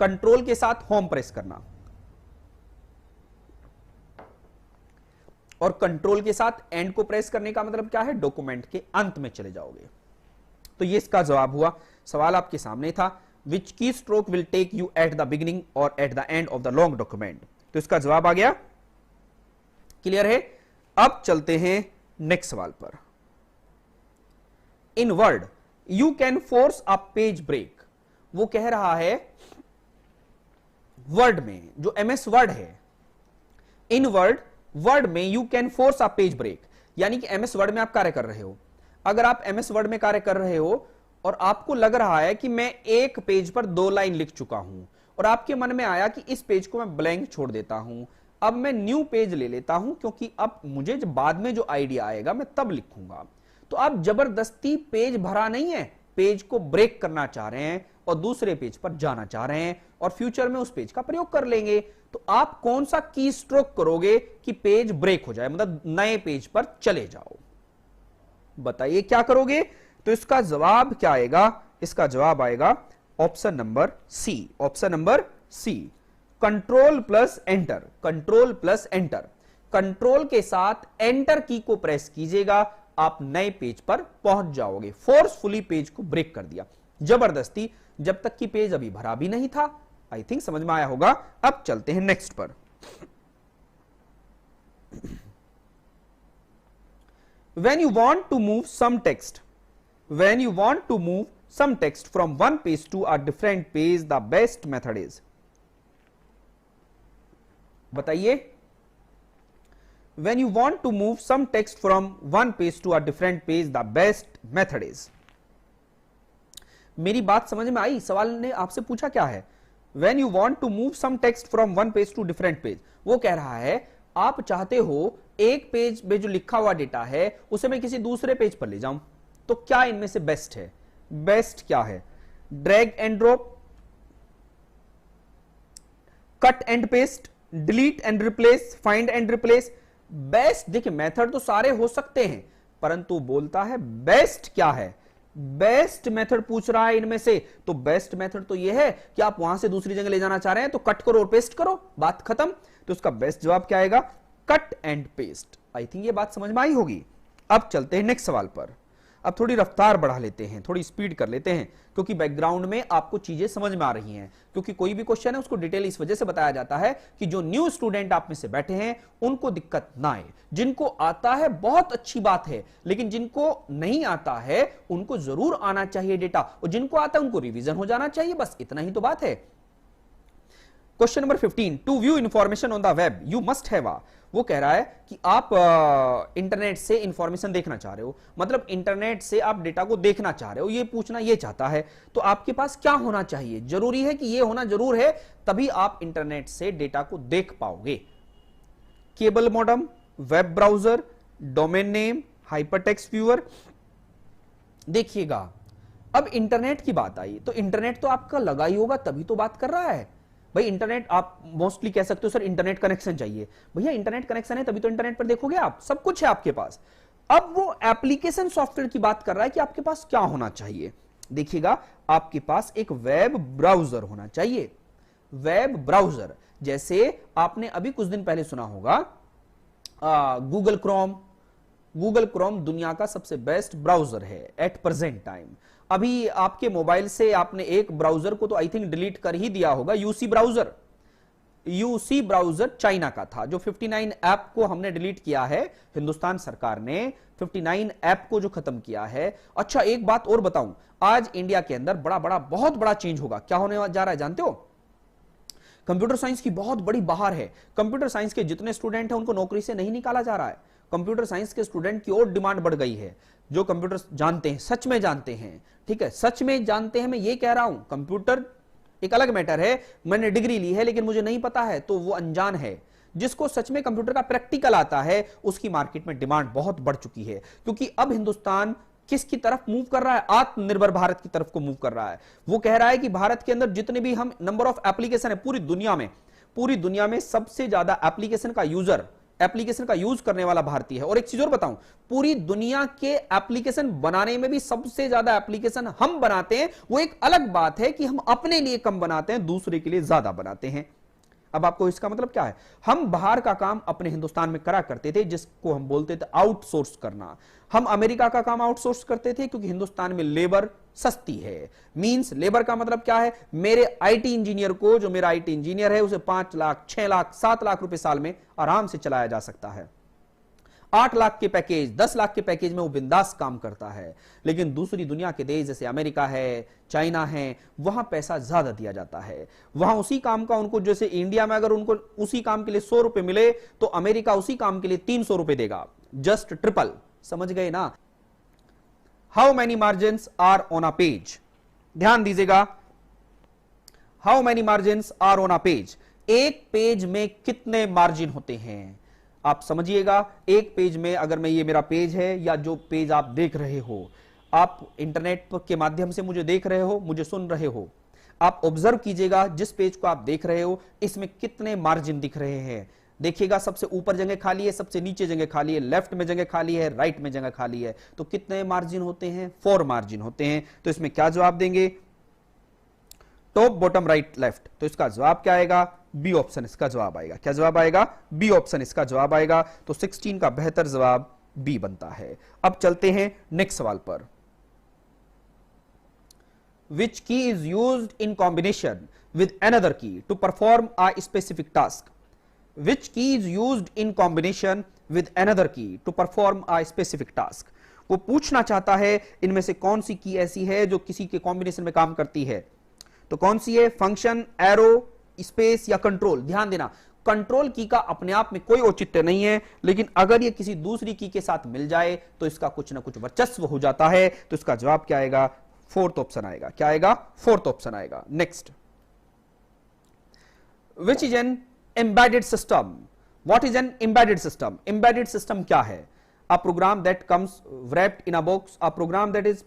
कंट्रोल के साथ होम प्रेस करना और कंट्रोल के साथ एंड को प्रेस करने का मतलब क्या है, डॉक्यूमेंट के अंत में चले जाओगे। तो ये इसका जवाब हुआ। सवाल आपके सामने था, which key stroke will take you at the beginning और at the end of the long document, तो इसका जवाब आ गया। क्लियर है। अब चलते हैं नेक्स्ट सवाल पर। In word you can force a page break, वो कह रहा है वर्ड में, जो एमएस वर्ड है, इन वर्ड में you can force a page break, यानी कि एमएस वर्ड में आप कार्य कर रहे हो। अगर आप एमएस वर्ड में कार्य कर रहे हो और आपको लग रहा है कि मैं एक पेज पर 2 लाइन लिख चुका हूं और आपके मन में आया कि इस पेज को मैं ब्लैंक छोड़ देता हूं, अब मैं न्यू पेज ले लेता हूं क्योंकि अब मुझे जब बाद में जो आइडिया आएगा मैं तब लिखूंगा, तो आप जबरदस्ती पेज भरा नहीं है, पेज को ब्रेक करना चाह रहे हैं और दूसरे पेज पर जाना चाह रहे हैं और फ्यूचर में उस पेज का प्रयोग कर लेंगे। तो आप कौन सा की स्ट्रोक करोगे कि पेज ब्रेक हो जाए, मतलब नए पेज पर चले जाओ, बताइए क्या करोगे। तो इसका जवाब क्या आएगा, इसका जवाब आएगा option number C, option number C, control plus enter, control plus enter, control के साथ एंटर की को प्रेस कीजिएगा, आप नए पेज पर पहुंच जाओगे। फोर्सफुली पेज को ब्रेक कर दिया, जबरदस्ती, जब तक कि पेज अभी भरा भी नहीं था। आई थिंक समझ में आया होगा। अब चलते हैं नेक्स्ट पर। When you want to move some text, when you want to move some text from one page to a different page, the best method is, बताइए। When you want to move some text from one page to a different page, the best method is, मेरी बात समझ में आई। सवाल ने आपसे पूछा क्या है, When you want to move some text from one page to different page, वो कह रहा है आप चाहते हो एक पेज में जो लिखा हुआ डेटा है उसे मैं किसी दूसरे पेज पर ले जाऊं, तो क्या इनमें से बेस्ट है, बेस्ट क्या है, drag and drop, cut and paste, delete and replace, find and replace. Best, देखिए मेथड तो सारे हो सकते हैं परंतु बोलता है बेस्ट क्या है, बेस्ट मेथड पूछ रहा है इनमें से। तो बेस्ट मेथड तो यह है कि आप वहां से दूसरी जगह ले जाना चाह रहे हैं तो कट करो और पेस्ट करो, बात खत्म। तो उसका बेस्ट जवाब क्या आएगा, cut and paste. I think ये बात समझ में आई होगी। अब चलते हैं नेक्स्ट सवाल पर। अब थोड़ी रफ्तार बढ़ा लेते हैं, थोड़ी स्पीड कर लेते हैं, क्योंकि बैकग्राउंड में आपको चीजें समझ में आ रही हैं। क्योंकि कोई भी क्वेश्चन है उसको डिटेल इस वजह से बताया जाता है कि जो न्यू स्टूडेंट आप में से बैठे हैं उनको दिक्कत ना आए। जिनको आता है बहुत अच्छी बात है, लेकिन जिनको नहीं आता है उनको जरूर आना चाहिए डेटा, और जिनको आता है उनको रिवीजन हो जाना चाहिए, बस इतना ही तो बात है। Question number 15, to view information on the web you must have a, वो कह रहा है कि आप इंटरनेट से इंफॉर्मेशन देखना चाह रहे हो, मतलब इंटरनेट से आप डेटा को देखना चाह रहे हो, ये पूछना ये चाहता है। तो आपके पास क्या होना चाहिए, जरूरी है कि ये होना जरूर है, तभी आप इंटरनेट से डेटा को देख पाओगे। Cable modem, web browser, domain name, hypertext viewer. देखिएगा अब इंटरनेट की बात आई तो इंटरनेट तो आपका लगा ही होगा तभी तो बात कर रहा है। भाई इंटरनेट आप मोस्टली कह सकते हो सर इंटरनेट कनेक्शन चाहिए, भैया इंटरनेट कनेक्शन है तभी तो इंटरनेट पर देखोगे आप, सब कुछ है आपके पास। अब वो एप्लीकेशन सॉफ्टवेयर की बात कर रहा है कि आपके पास क्या होना चाहिए। देखिएगा आपके पास एक वेब ब्राउजर होना चाहिए। वेब ब्राउजर जैसे आपने अभी कुछ दिन पहले सुना होगा गूगल क्रोम, गूगल क्रोम दुनिया का सबसे बेस्ट ब्राउजर है एट प्रेजेंट टाइम। अभी आपके मोबाइल से आपने एक ब्राउजर को तो आई थिंक डिलीट कर ही दिया होगा, UC browser. UC browser China का था, जो 59 ऐप को हमने डिलीट किया है, हिंदुस्तान सरकार ने 59 ऐप को जो खत्म किया है। अच्छा एक बात और बताऊं, आज इंडिया के अंदर बहुत बड़ा चेंज होगा। क्या होने जा रहा है जानते हो? कंप्यूटर साइंस की बहुत बड़ी बहार है। कंप्यूटर साइंस के जितने स्टूडेंट हैं उनको नौकरी से नहीं निकाला जा रहा है। कंप्यूटर साइंस के स्टूडेंट की और डिमांड बढ़ गई है, जो कंप्यूटर जानते हैं, सच में जानते हैं। ठीक है, सच में जानते हैं, मैं ये कह रहा हूं। कंप्यूटर एक अलग मैटर है, मैंने डिग्री ली है लेकिन मुझे नहीं पता है, तो वो अनजान है। जिसको सच में कंप्यूटर का प्रैक्टिकल आता है, उसकी मार्केट में डिमांड बहुत बढ़ चुकी है। क्योंकि अब हिंदुस्तान किसकी तरफ मूव कर रहा है? आत्मनिर्भर भारत की तरफ को मूव कर रहा है। वो कह रहा है कि भारत के अंदर जितने भी हम नंबर ऑफ एप्लीकेशन है पूरी दुनिया में सबसे ज्यादा एप्लीकेशन का यूज करने वाला भारतीय है। और एक चीज और बताऊं, पूरी दुनिया के एप्लीकेशन बनाने में भी सबसे ज्यादा एप्लीकेशन हम बनाते हैं। वो एक अलग बात है कि हम अपने लिए कम बनाते हैं, दूसरे के लिए ज्यादा बनाते हैं। अब आपको इसका मतलब क्या है? हम बाहर का काम अपने हिंदुस्तान में करा करते थे, जिसको हम बोलते थे आउटसोर्स करना। हम अमेरिका का काम आउटसोर्स करते थे क्योंकि हिंदुस्तान में लेबर सस्ती है। मींस लेबर का मतलब क्या है? मेरे आईटी इंजीनियर को, जो मेरा आईटी इंजीनियर है, उसे 5 लाख, 6 लाख, 7 लाख रुपए साल में आराम से चलाया जा सकता है। 8 लाख के पैकेज, 10 लाख के पैकेज में वो बिंदास काम करता है। लेकिन दूसरी दुनिया के देश जैसे अमेरिका है, चाइना है, वहां पैसा ज्यादा दिया जाता है। वहां उसी काम का उनको, जैसे इंडिया में अगर उनको उसी काम के लिए 100 रुपए मिले, तो अमेरिका उसी काम के लिए 300 रुपए देगा, जस्ट ट्रिपल। समझ गए ना? How many margins are on a page? ध्यान दीजिएगा, how many margins are on a page? एक पेज में कितने मार्जिन होते हैं? आप समझिएगा, एक पेज में, अगर मैं, ये मेरा पेज है, या जो पेज आप देख रहे हो, आप इंटरनेट के माध्यम से मुझे देख रहे हो, मुझे सुन रहे हो, आप ऑब्जर्व कीजिएगा जिस पेज को आप देख रहे हो, इसमें कितने मार्जिन दिख रहे हैं। देखिएगा, सबसे ऊपर जगह खाली है, सबसे नीचे जगह खाली है, लेफ्ट में जगह खाली है, राइट में जगह खाली है। तो कितने मार्जिन होते हैं? 4 मार्जिन होते हैं। तो इसमें क्या जवाब देंगे? Top, bottom, right, left. तो इसका जवाब क्या आएगा? बी ऑप्शन इसका जवाब आएगा। क्या जवाब आएगा? बी ऑप्शन इसका जवाब आएगा। तो 16 का बेहतर जवाब बी बनता है। अब चलते हैं नेक्स्ट सवाल पर। Which key is used in combination with another key to perform a specific task? Which key is used in combination with another key to perform a specific task? वो पूछना चाहता है इनमें से कौन सी की ऐसी है जो किसी के कॉम्बिनेशन में काम करती है। तो कौन सी है? फंक्शन, एरो, स्पेस या कंट्रोल। ध्यान देना, कंट्रोल की का अपने आप में कोई औचित्य नहीं है, लेकिन अगर ये किसी दूसरी की के साथ मिल जाए तो इसका कुछ ना कुछ वर्चस्व हो जाता है। तो इसका जवाब क्या आएगा? 4th ऑप्शन आएगा। क्या आएगा? 4th ऑप्शन आएगा। Next, which is an embedded system? What is an embedded system? Embedded system क्या है? A program that comes wrapped in a box, a program that is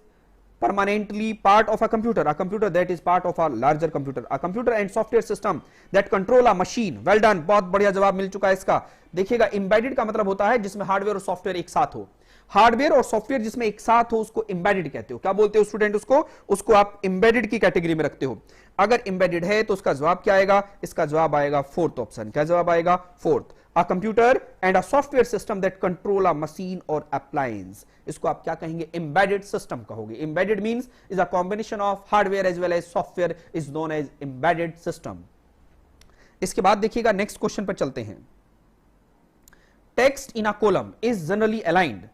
permanently part of a computer that is part of a larger computer, a computer and software system that control a machine. well done, बहुत बढ़िया जवाब मिल चुका है इसका। देखिएगा, embedded का मतलब होता है जिसमें हार्डवेयर और सॉफ्टवेयर एक साथ हो। हार्डवेयर और सॉफ्टवेयर जिसमें एक साथ हो उसको एम्बेडेड कहते हो। क्या बोलते हो स्टूडेंट? उसको आप एम्बेडेड की कैटेगरी में रखते हो। अगर एम्बेडेड है तो उसका जवाब क्या आएगा? इसका जवाब आएगा 4th ऑप्शन। क्या जवाब आएगा? 4th। A computer and a software system that control a machine or appliance. इसको आप क्या कहेंगे? embedded system कहोगे। embedded means is a combination of hardware as well as software is known as embedded system. इसके बाद देखिएगा, next question पर चलते हैं। Text in a column is generally aligned.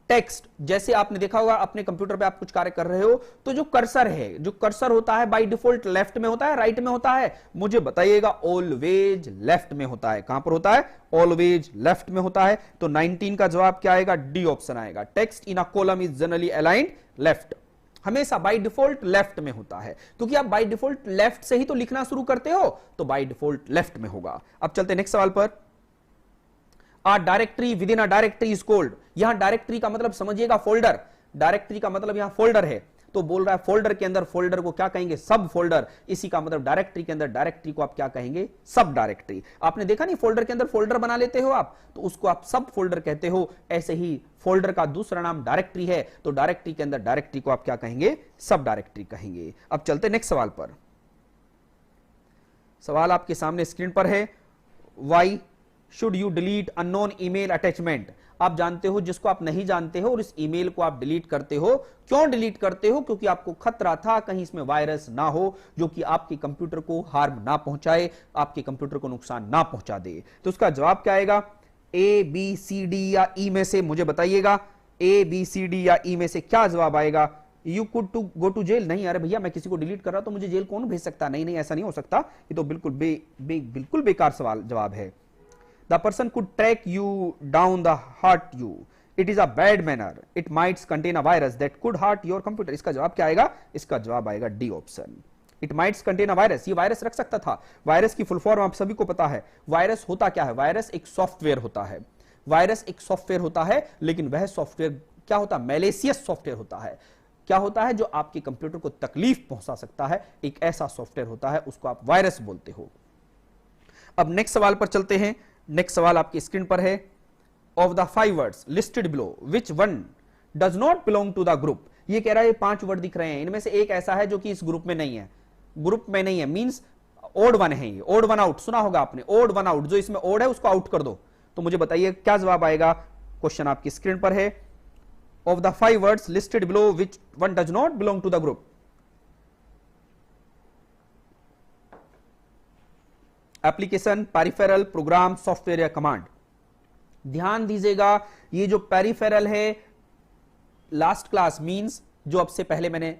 Text, जैसे आपने देखा होगा अपने कंप्यूटर पे आप कुछ कार्य कर रहे हो, तो जो कर्सर होता है बाय डिफॉल्ट लेफ्ट में होता है, राइट में होता है? मुझे बताइएगा, ऑलवेज लेफ्ट में होता है। कहां पर होता है? ऑलवेज लेफ्ट में होता है। तो 19 का जवाब क्या आएगा? डी ऑप्शन आएगा। Text in a column is generally aligned left. हमेशा बाय डिफॉल्ट लेफ्ट में होता है, क्योंकि आप बाय डिफॉल्ट लेफ्ट से ही तो लिखना शुरू करते हो, तो बाय डिफॉल्ट लेफ्ट में होगा। अब चलते नेक्स्ट सवाल पर। A directory within a directory is called। यहां डायरेक्टरी का मतलब समझिएगा फोल्डर। डायरेक्टरी का मतलब यहां फोल्डर है, तो बोल रहा है फोल्डर के अंदर फोल्डर को क्या कहेंगे? सब फोल्डर। इसी का मतलब डायरेक्टरी के अंदर डायरेक्टरी को आप क्या कहेंगे? सब डायरेक्टरी। आपने देखा नहीं, फोल्डर के अंदर फोल्डर बना लेते हो आप, तो उसको आप सब फोल्डर कहते हो। ऐसे ही फोल्डर का दूसरा नाम डायरेक्टरी है, तो डायरेक्टरी के अंदर डायरेक्टरी को आप क्या कहेंगे? सब डायरेक्टरी कहेंगे। अब चलते नेक्स्ट सवाल पर। सवाल आपके सामने स्क्रीन पर है। Why should you delete unknown email attachment? आप जानते हो, जिसको आप नहीं जानते हो, और इस ईमेल को आप डिलीट करते हो। क्यों डिलीट करते हो? क्योंकि आपको खतरा था कहीं इसमें वायरस ना हो जो कि आपके कंप्यूटर को हार्म ना पहुंचाए, आपके कंप्यूटर को नुकसान ना पहुंचा दे। तो उसका जवाब क्या आएगा? ए, बी, सी, डी या ई में से मुझे बताइएगा, ए, बी, सी, डी या ई में से क्या जवाब आएगा? You could to go to jail. नहीं, अरे भैया मैं किसी को डिलीट कर रहा तो मुझे जेल कौन भेज सकता? नहीं नहीं, ऐसा नहीं हो सकता। ये तो बिल्कुल बिल्कुल बेकार सवाल जवाब है। The person could track you down the heart you, it is a bad manner, it mites contain a virus that could heart your computer. इसका जवाब क्या आएगा? इसका जवाब आएगा D option, it mites contain a virus. ये virus रख सकता था। वायरस की फुल फॉर्म आप सभी को पता है। वायरस होता क्या है? वायरस एक सॉफ्टवेयर होता है। वायरस एक सॉफ्टवेयर होता है, लेकिन वह सॉफ्टवेयर क्या होता है? मैलिशियस सॉफ्टवेयर होता है। क्या होता है? जो आपके कंप्यूटर को तकलीफ पहुंचा सकता है, एक ऐसा सॉफ्टवेयर होता है, उसको आप वायरस बोलते हो। अब नेक्स्ट सवाल पर चलते हैं। नेक्स्ट सवाल आपकी स्क्रीन पर है। Of the 5 words listed below which one does not belong to the group. ये कह रहा है 5 वर्ड दिख रहे हैं, इनमें से एक ऐसा है जो कि इस ग्रुप में नहीं है। ग्रुप में नहीं है मींस ओड वन है। ये ओड वन आउट सुना होगा आपने, ओड वन आउट। जो इसमें ओड है उसको आउट कर दो। तो मुझे बताइए क्या जवाब आएगा? क्वेश्चन आपकी स्क्रीन पर है। Of the 5 words listed below which one does not belong to the group. Application, peripheral, program, software या कमांड। ध्यान दीजिएगा, ये जो पेरिफेरल है लास्ट क्लास मींस जो अब से पहले मैंने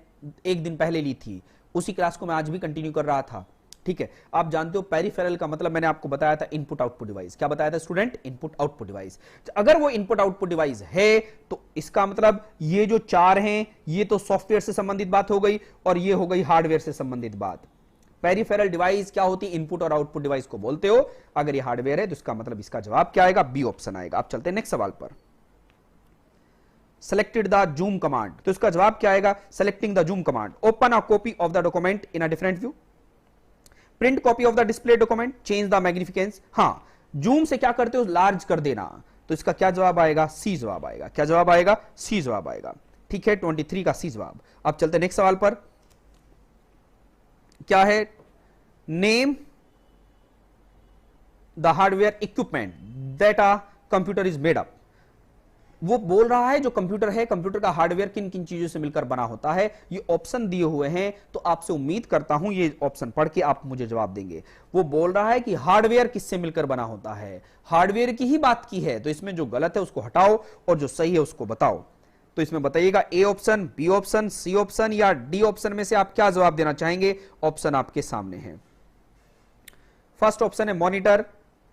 एक दिन पहले ली थी, उसी क्लास को मैं आज भी कंटिन्यू कर रहा था। ठीक है, आप जानते हो पेरिफेरल का मतलब मैंने आपको बताया था इनपुट आउटपुट डिवाइस। क्या बताया था स्टूडेंट? Input output device. अगर वो इनपुट आउटपुट डिवाइस है तो इसका मतलब ये जो 4 हैं ये तो सॉफ्टवेयर से संबंधित बात हो गई और ये हो गई हार्डवेयर से संबंधित बात। पेरिफेरल डिवाइस क्या होती है? इनपुट और आउटपुट डिवाइस को बोलते हो। अगर ये हार्डवेयर है तो इसका मतलब इसका जवाब क्या आएगा? बी ऑप्शन आएगा। आप चलते हैं नेक्स्ट सवाल पर। सेलेक्टेड द जूम कमांड, तो इसका जवाब क्या आएगा? Selecting the zoom command. Open a copy of the document in a different view, print copy of the display document, change the magnificence. हां, जूम से क्या करते हो? लार्ज कर देना। तो इसका क्या जवाब आएगा? सी जवाब आएगा। क्या जवाब आएगा? सी जवाब आएगा। ठीक है, 23 का सी जवाब। अब चलते नेक्स्ट सवाल पर। क्या है? Name the hardware equipment that a computer is made up. वो बोल रहा है जो कंप्यूटर है, कंप्यूटर का हार्डवेयर किन किन चीजों से मिलकर बना होता है। ये ऑप्शन दिए हुए हैं, तो आपसे उम्मीद करता हूं ये ऑप्शन पढ़ के आप मुझे जवाब देंगे। वो बोल रहा है कि हार्डवेयर किससे मिलकर बना होता है, हार्डवेयर की ही बात की है। तो इसमें जो गलत है उसको हटाओ और जो सही है उसको बताओ। तो इसमें बताइएगा A option, B option, C option या डी ऑप्शन में से आप क्या जवाब देना चाहेंगे? ऑप्शन आपके सामने है। फर्स्ट ऑप्शन है monitor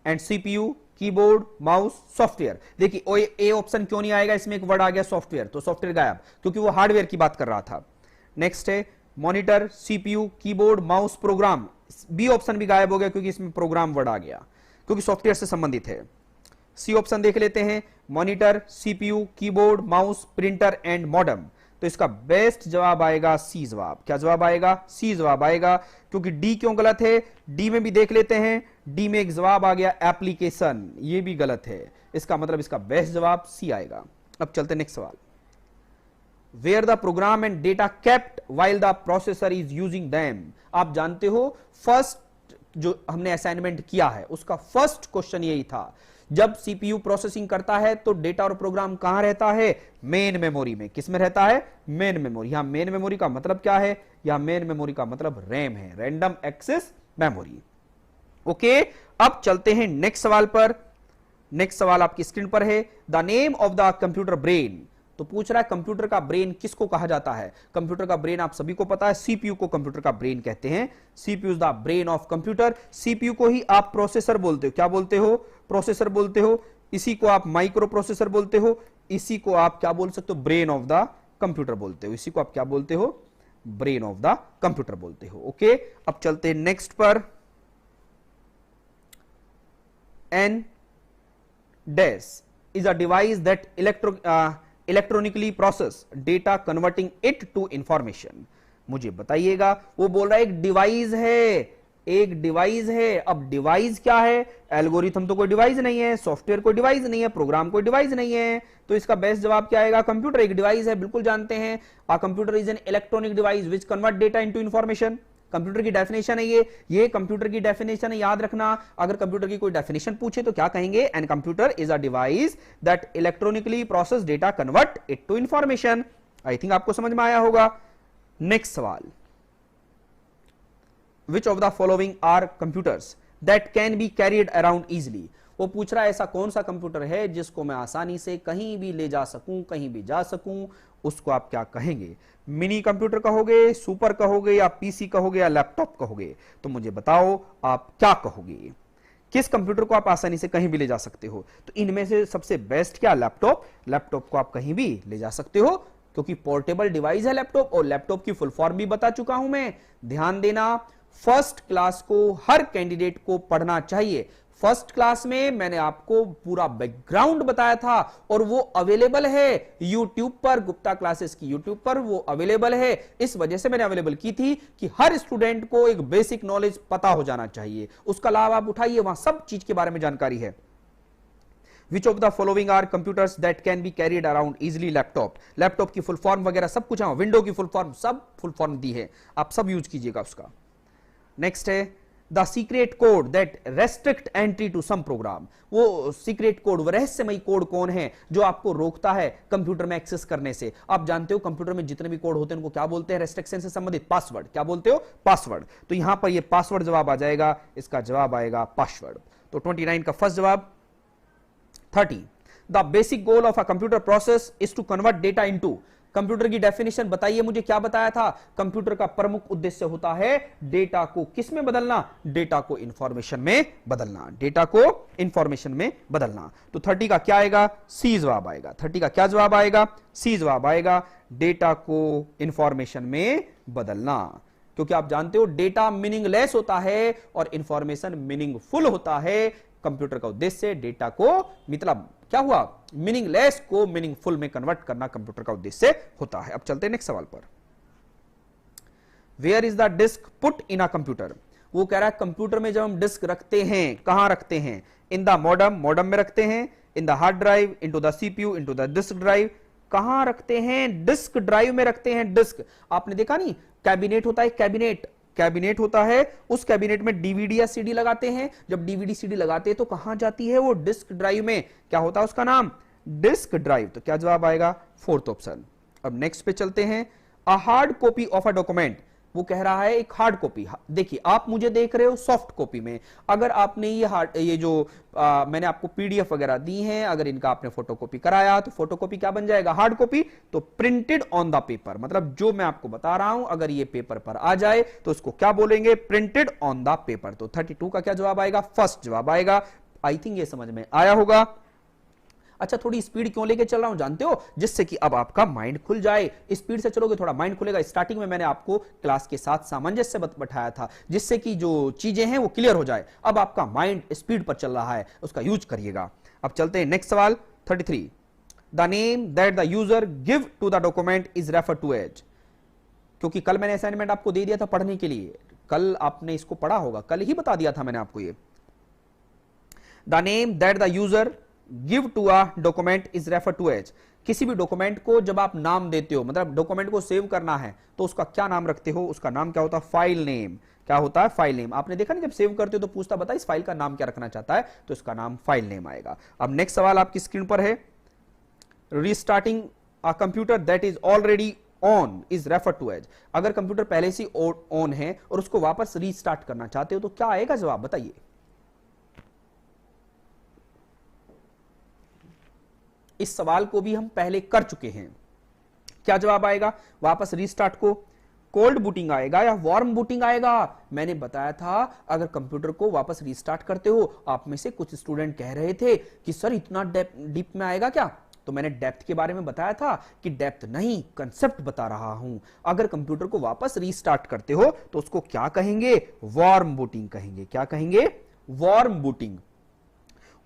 and CPU, keyboard, mouse, software. देखिए ए ऑप्शन क्यों नहीं आएगा? इसमें एक वर्ड आ गया सॉफ्टवेयर, तो सॉफ्टवेयर गायब क्योंकि वो हार्डवेयर की बात कर रहा था। नेक्स्ट है monitor, CPU, keyboard, mouse, program. B option भी गायब हो गया क्योंकि इसमें प्रोग्राम वर्ड आ गया, क्योंकि सॉफ्टवेयर से संबंधित है। सी ऑप्शन देख लेते हैं, monitor, CPU, keyboard, mouse, printer and modem. तो इसका बेस्ट जवाब आएगा सी जवाब। क्या जवाब आएगा? सी जवाब आएगा, क्योंकि डी क्यों गलत है? डी में भी देख लेते हैं, डी में एक जवाब आ गया एप्लीकेशन, ये भी गलत है। इसका मतलब इसका बेस्ट जवाब सी आएगा। अब चलते नेक्स्ट सवाल। Where the program and data kept while the processor is using them. आप जानते हो फर्स्ट जो हमने असाइनमेंट किया है उसका फर्स्ट क्वेश्चन यही था, जब सीपीयू प्रोसेसिंग करता है तो डेटा और प्रोग्राम कहां रहता है? मेन मेमोरी में। किस में रहता है? Main memory. यहां मेन मेमोरी का मतलब क्या है? यहां मेन मेमोरी का मतलब रैम है, रैंडम एक्सेस मेमोरी। ओके, अब चलते हैं नेक्स्ट सवाल पर। नेक्स्ट सवाल आपकी स्क्रीन पर है। The name of the computer brain. तो पूछ रहा है कंप्यूटर का ब्रेन किसको कहा जाता है? कंप्यूटर का ब्रेन आप सभी को पता है, सीपीयू को कंप्यूटर का ब्रेन कहते हैं। CPU is the brain of computer. CPU को ही आप प्रोसेसर बोलते हो। क्या बोलते हो? प्रोसेसर बोलते हो। इसी को आप माइक्रो प्रोसेसर बोलते हो। इसी को आप क्या बोल सकते हो? ब्रेन ऑफ द कंप्यूटर बोलते हो। इसी को आप क्या बोलते हो? ब्रेन ऑफ द कंप्यूटर बोलते हो। ओके, अब चलते हैं नेक्स्ट पर। An dash is a device that electronically process data converting it to information. मुझे बताइएगा, वो बोल रहा है एक डिवाइस है, एक डिवाइस है। अब डिवाइस क्या है? एल्गोरिथम तो कोई डिवाइस नहीं है, सॉफ्टवेयर कोई डिवाइस नहीं है, प्रोग्राम कोई डिवाइस नहीं है। तो इसका बेस्ट जवाब क्या आएगा? कंप्यूटर एक डिवाइस है, बिल्कुल जानते हैं। A computer is an electronic device which convert data into information. Computer की डेफिनेशन है ये कंप्यूटर की डेफिनेशन है, याद रखना। अगर कंप्यूटर की कोई डेफिनेशन पूछे तो क्या कहेंगे? An computer is a device that electronically process data, convert it to information. I think आपको समझ में आया होगा। नेक्स्ट सवाल, which of the following are computers that can be carried around easily? वो पूछ रहा है ऐसा कौन सा कंप्यूटर है जिसको मैं आसानी से कहीं भी ले जा सकूं, कहीं भी जा सकूं, उसको आप क्या कहेंगे? मिनी कंप्यूटर कहोगे, सुपर कहोगे, या पीसी कहोगे, या लैपटॉप कहोगे? तो मुझे बताओ आप क्या कहोगे? किस कंप्यूटर को आप आसानी से कहीं भी ले जा सकते हो? तो इनमें से सबसे बेस्ट क्या? लैपटॉप। लैपटॉप को आप कहीं भी ले जा सकते हो क्योंकि पोर्टेबल डिवाइस है लैपटॉप, और लैपटॉप की फुल फॉर्म भी बता चुका हूं मैं। ध्यान देना, फर्स्ट क्लास को हर कैंडिडेट को पढ़ना चाहिए। फर्स्ट क्लास में मैंने आपको पूरा बैकग्राउंड बताया था और वो अवेलेबल है यूट्यूब पर, गुप्ता क्लासेस की यूट्यूब पर वो अवेलेबल है। इस वजह से मैंने अवेलेबल की थी कि हर स्टूडेंट को एक बेसिक नॉलेज पता हो जाना चाहिए, उसका लाभ आप उठाइए, वहां सब चीज के बारे में जानकारी है। Which of the following are computers that can be carried around easily? Laptop. Laptop की फुल फॉर्म वगैरह सब कुछ है, विंडो की फुल फॉर्म, सब फुल फॉर्म दी है, आप सब यूज कीजिएगा उसका। नेक्स्ट है the secret code that restrict entry to some program. वो सीक्रेट कोड, वो रहस्यमयी कोड कौन है जो आपको रोकता है कंप्यूटर में एक्सेस करने से? आप जानते हो कंप्यूटर में जितने भी कोड होते हैं उनको क्या बोलते हैं? रेस्ट्रिक्शन से संबंधित पासवर्ड। क्या बोलते हो? पासवर्ड। तो यहां पर ये पासवर्ड जवाब आ जाएगा, इसका जवाब आएगा पासवर्ड। तो 29 का फर्स्ट जवाब। 30 the basic goal of a computer process is to convert data into. Computer की डेफिनेशन बताइए मुझे, क्या बताया था? कंप्यूटर का प्रमुख उद्देश्य होता है डेटा को किस में बदलना? डेटा को इंफॉर्मेशन में बदलना, डेटा को इंफॉर्मेशन में बदलना। तो 30 का क्या आएगा? सी जवाब आएगा। 30 का क्या जवाब आएगा? सी जवाब आएगा, डेटा को इंफॉर्मेशन में बदलना। क्योंकि आप जानते हो डेटा मीनिंगलेस होता है और इंफॉर्मेशन मीनिंगफुल होता है। कंप्यूटर का उद्देश्य डेटा को, मतलब क्या हुआ? मीनिंगलेस को मीनिंगफुल में कन्वर्ट करना कंप्यूटर का उद्देश्य होता है। अब चलते हैं नेक्स्ट सवाल पर। Where is the disk put in a computer? वो कह रहा है कंप्यूटर में जब हम डिस्क रखते हैं, कहां रखते हैं? इन द मॉडम, मॉडम में रखते हैं, in the hard drive, into the CPU, into the disk drive. कहां रखते हैं? डिस्क ड्राइव में रखते हैं। डिस्क आपने देखा नहीं, कैबिनेट होता है, कैबिनेट, कैबिनेट होता है, उस कैबिनेट में डीवीडी या सीडी लगाते हैं। जब डीवीडी सीडी लगाते हैं तो कहां जाती है? वो डिस्क ड्राइव में। क्या होता है उसका नाम? Disk drive. तो क्या जवाब आएगा? Fourth option. अब नेक्स्ट पे चलते हैं। A hard copy of a document, वो कह रहा है एक हार्ड कॉपी। देखिए आप मुझे देख रहे हो सॉफ्ट कॉपी में, अगर आपने ये जो मैंने आपको पीडीएफ वगैरह दी हैं, अगर इनका आपने फोटोकॉपी कराया तो फोटोकॉपी क्या बन जाएगा? Hard copy. तो प्रिंटेड ऑन द पेपर, मतलब जो मैं आपको बता रहा हूं अगर ये पेपर पर आ जाए तो उसको क्या बोलेंगे? Printed on the paper. तो 32 का क्या जवाब आएगा? फर्स्ट जवाब आएगा। आई थिंक ये समझ में आया होगा। अच्छा, थोड़ी स्पीड क्यों लेके चल रहा हूं जानते हो? जिससे कि अब आपका माइंड खुल जाए। स्पीड से चलोगे थोड़ा माइंड खुलेगा। स्टार्टिंग में मैंने आपको क्लास के साथ सामंजस्य बैठाया था जिससे कि जो चीजें हैं वो क्लियर हो जाए। अब आपका माइंड स्पीड पर चल रहा है, उसका यूज करिएगा। अब चलते हैं नेक्स्ट सवाल 33। The name that the user give to the document is refer to as. क्योंकि कल मैंने असाइनमेंट आपको दे दिया था पढ़ने के लिए, कल आपने इसको पढ़ा होगा, कल ही बता दिया था मैंने आपको ये। The name that the user give to a document is refer to as. किसी भी डॉक्यूमेंट को जब आप नाम देते हो, मतलब डॉक्यूमेंट को सेव करना है तो उसका क्या नाम रखते हो? उसका नाम क्या होता है? File name. क्या होता है? File name. आपने देखा ना जब सेव करते हो तो पूछता बता इस फाइल का नाम क्या रखना चाहता है, तो इसका नाम फाइल नेम आएगा। अब नेक्स्ट सवाल आपकी स्क्रीन पर है। Restarting a computer that is already on is refer to as. अगर कंप्यूटर पहले से ऑन है और उसको वापस रीस्टार्ट करना चाहते हो तो क्या आएगा जवाब? बताइए। इस सवाल को भी हम पहले कर चुके हैं। क्या जवाब आएगा? वापस रीस्टार्ट को कोल्ड बूटिंग आएगा या वार्म बूटिंग आएगा? मैंने बताया था अगर कंप्यूटर को वापस रीस्टार्ट करते हो, आप में से कुछ स्टूडेंट कह रहे थे कि सर इतना डीप में आएगा क्या? तो मैंने डेप्थ के बारे में बताया था कि डेप्थ नहीं, कंसेप्ट बता रहा हूं। अगर कंप्यूटर को वापस रीस्टार्ट करते हो तो उसको क्या कहेंगे? वार्म बूटिंग कहेंगे। क्या कहेंगे? Warm booting.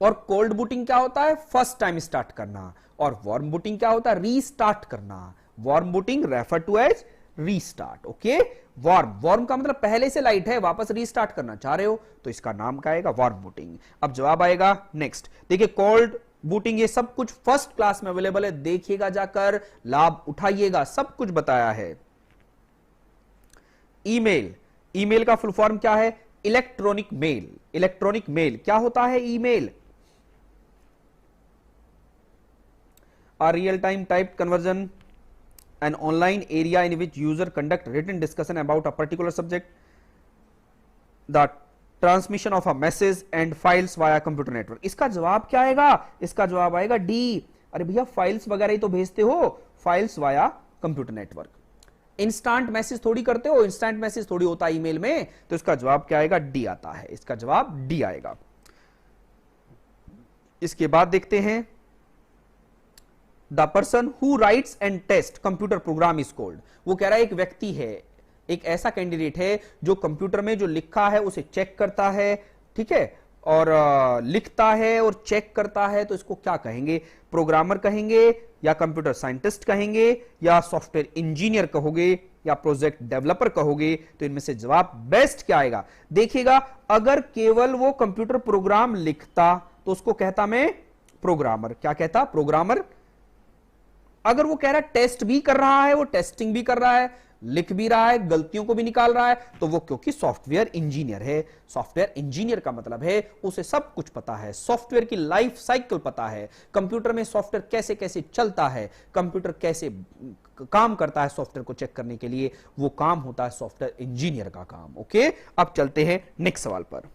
और कोल्ड बूटिंग क्या होता है? फर्स्ट टाइम स्टार्ट करना। और वार्म बूटिंग क्या होता है? रीस्टार्ट करना। Warm booting refer to as restart. Okay, warm, warm का मतलब पहले से लाइट है, वापस रीस्टार्ट करना चाह रहे हो तो इसका नाम क्या आएगा? Warm booting. अब जवाब आएगा नेक्स्ट। देखिए कोल्ड बूटिंग ये सब कुछ फर्स्ट क्लास में अवेलेबल है, देखिएगा जाकर, लाभ उठाइएगा, सब कुछ बताया है। ईमेल ईमेल का फुल फॉर्म क्या है? Electronic mail. इलेक्ट्रॉनिक मेल क्या होता है? Email. A real-time typed conversion, an online area in which user conduct written discussion about a particular subject, the transmission of a message and files via computer network। इसका जवाब क्या आएगा? इसका जवाब आएगा डी। अरे भैया फाइल्स वगैरह ही तो भेजते हो, files via computer network. Instant message थोड़ी करते हो, इंस्टेंट मैसेज थोड़ी होता है ईमेल में, तो इसका जवाब क्या आएगा? डी आता है। इसका जवाब डी आएगा। इसके बाद देखते हैं the person who writes and test computer program is called. वो कह रहा है एक व्यक्ति है, एक ऐसा कैंडिडेट है जो कंप्यूटर में जो लिखा है उसे चेक करता है, ठीक है, और लिखता है और चेक करता है, तो इसको क्या कहेंगे? प्रोग्रामर कहेंगे, या कंप्यूटर साइंटिस्ट कहेंगे, या सॉफ्टवेयर इंजीनियर कहोगे, या प्रोजेक्ट डेवलपर कहोगे? तो इनमें से जवाब बेस्ट क्या आएगा? देखिएगा, अगर केवल वो कंप्यूटर प्रोग्राम लिखता तो उसको कहता मैं प्रोग्रामर। क्या कहता? प्रोग्रामर। अगर वो कह रहा है टेस्ट भी कर रहा है, वो टेस्टिंग भी कर रहा है, लिख भी रहा है, गलतियों को भी निकाल रहा है, तो वो क्योंकि सॉफ्टवेयर इंजीनियर है। सॉफ्टवेयर इंजीनियर का मतलब है उसे सब कुछ पता है, सॉफ्टवेयर की लाइफ साइकिल पता है, कंप्यूटर में सॉफ्टवेयर कैसे कैसे चलता है, कंप्यूटर कैसे काम करता है, सॉफ्टवेयर को चेक करने के लिए वो काम होता है सॉफ्टवेयर इंजीनियर का काम। ओके, अब चलते हैं नेक्स्ट सवाल पर।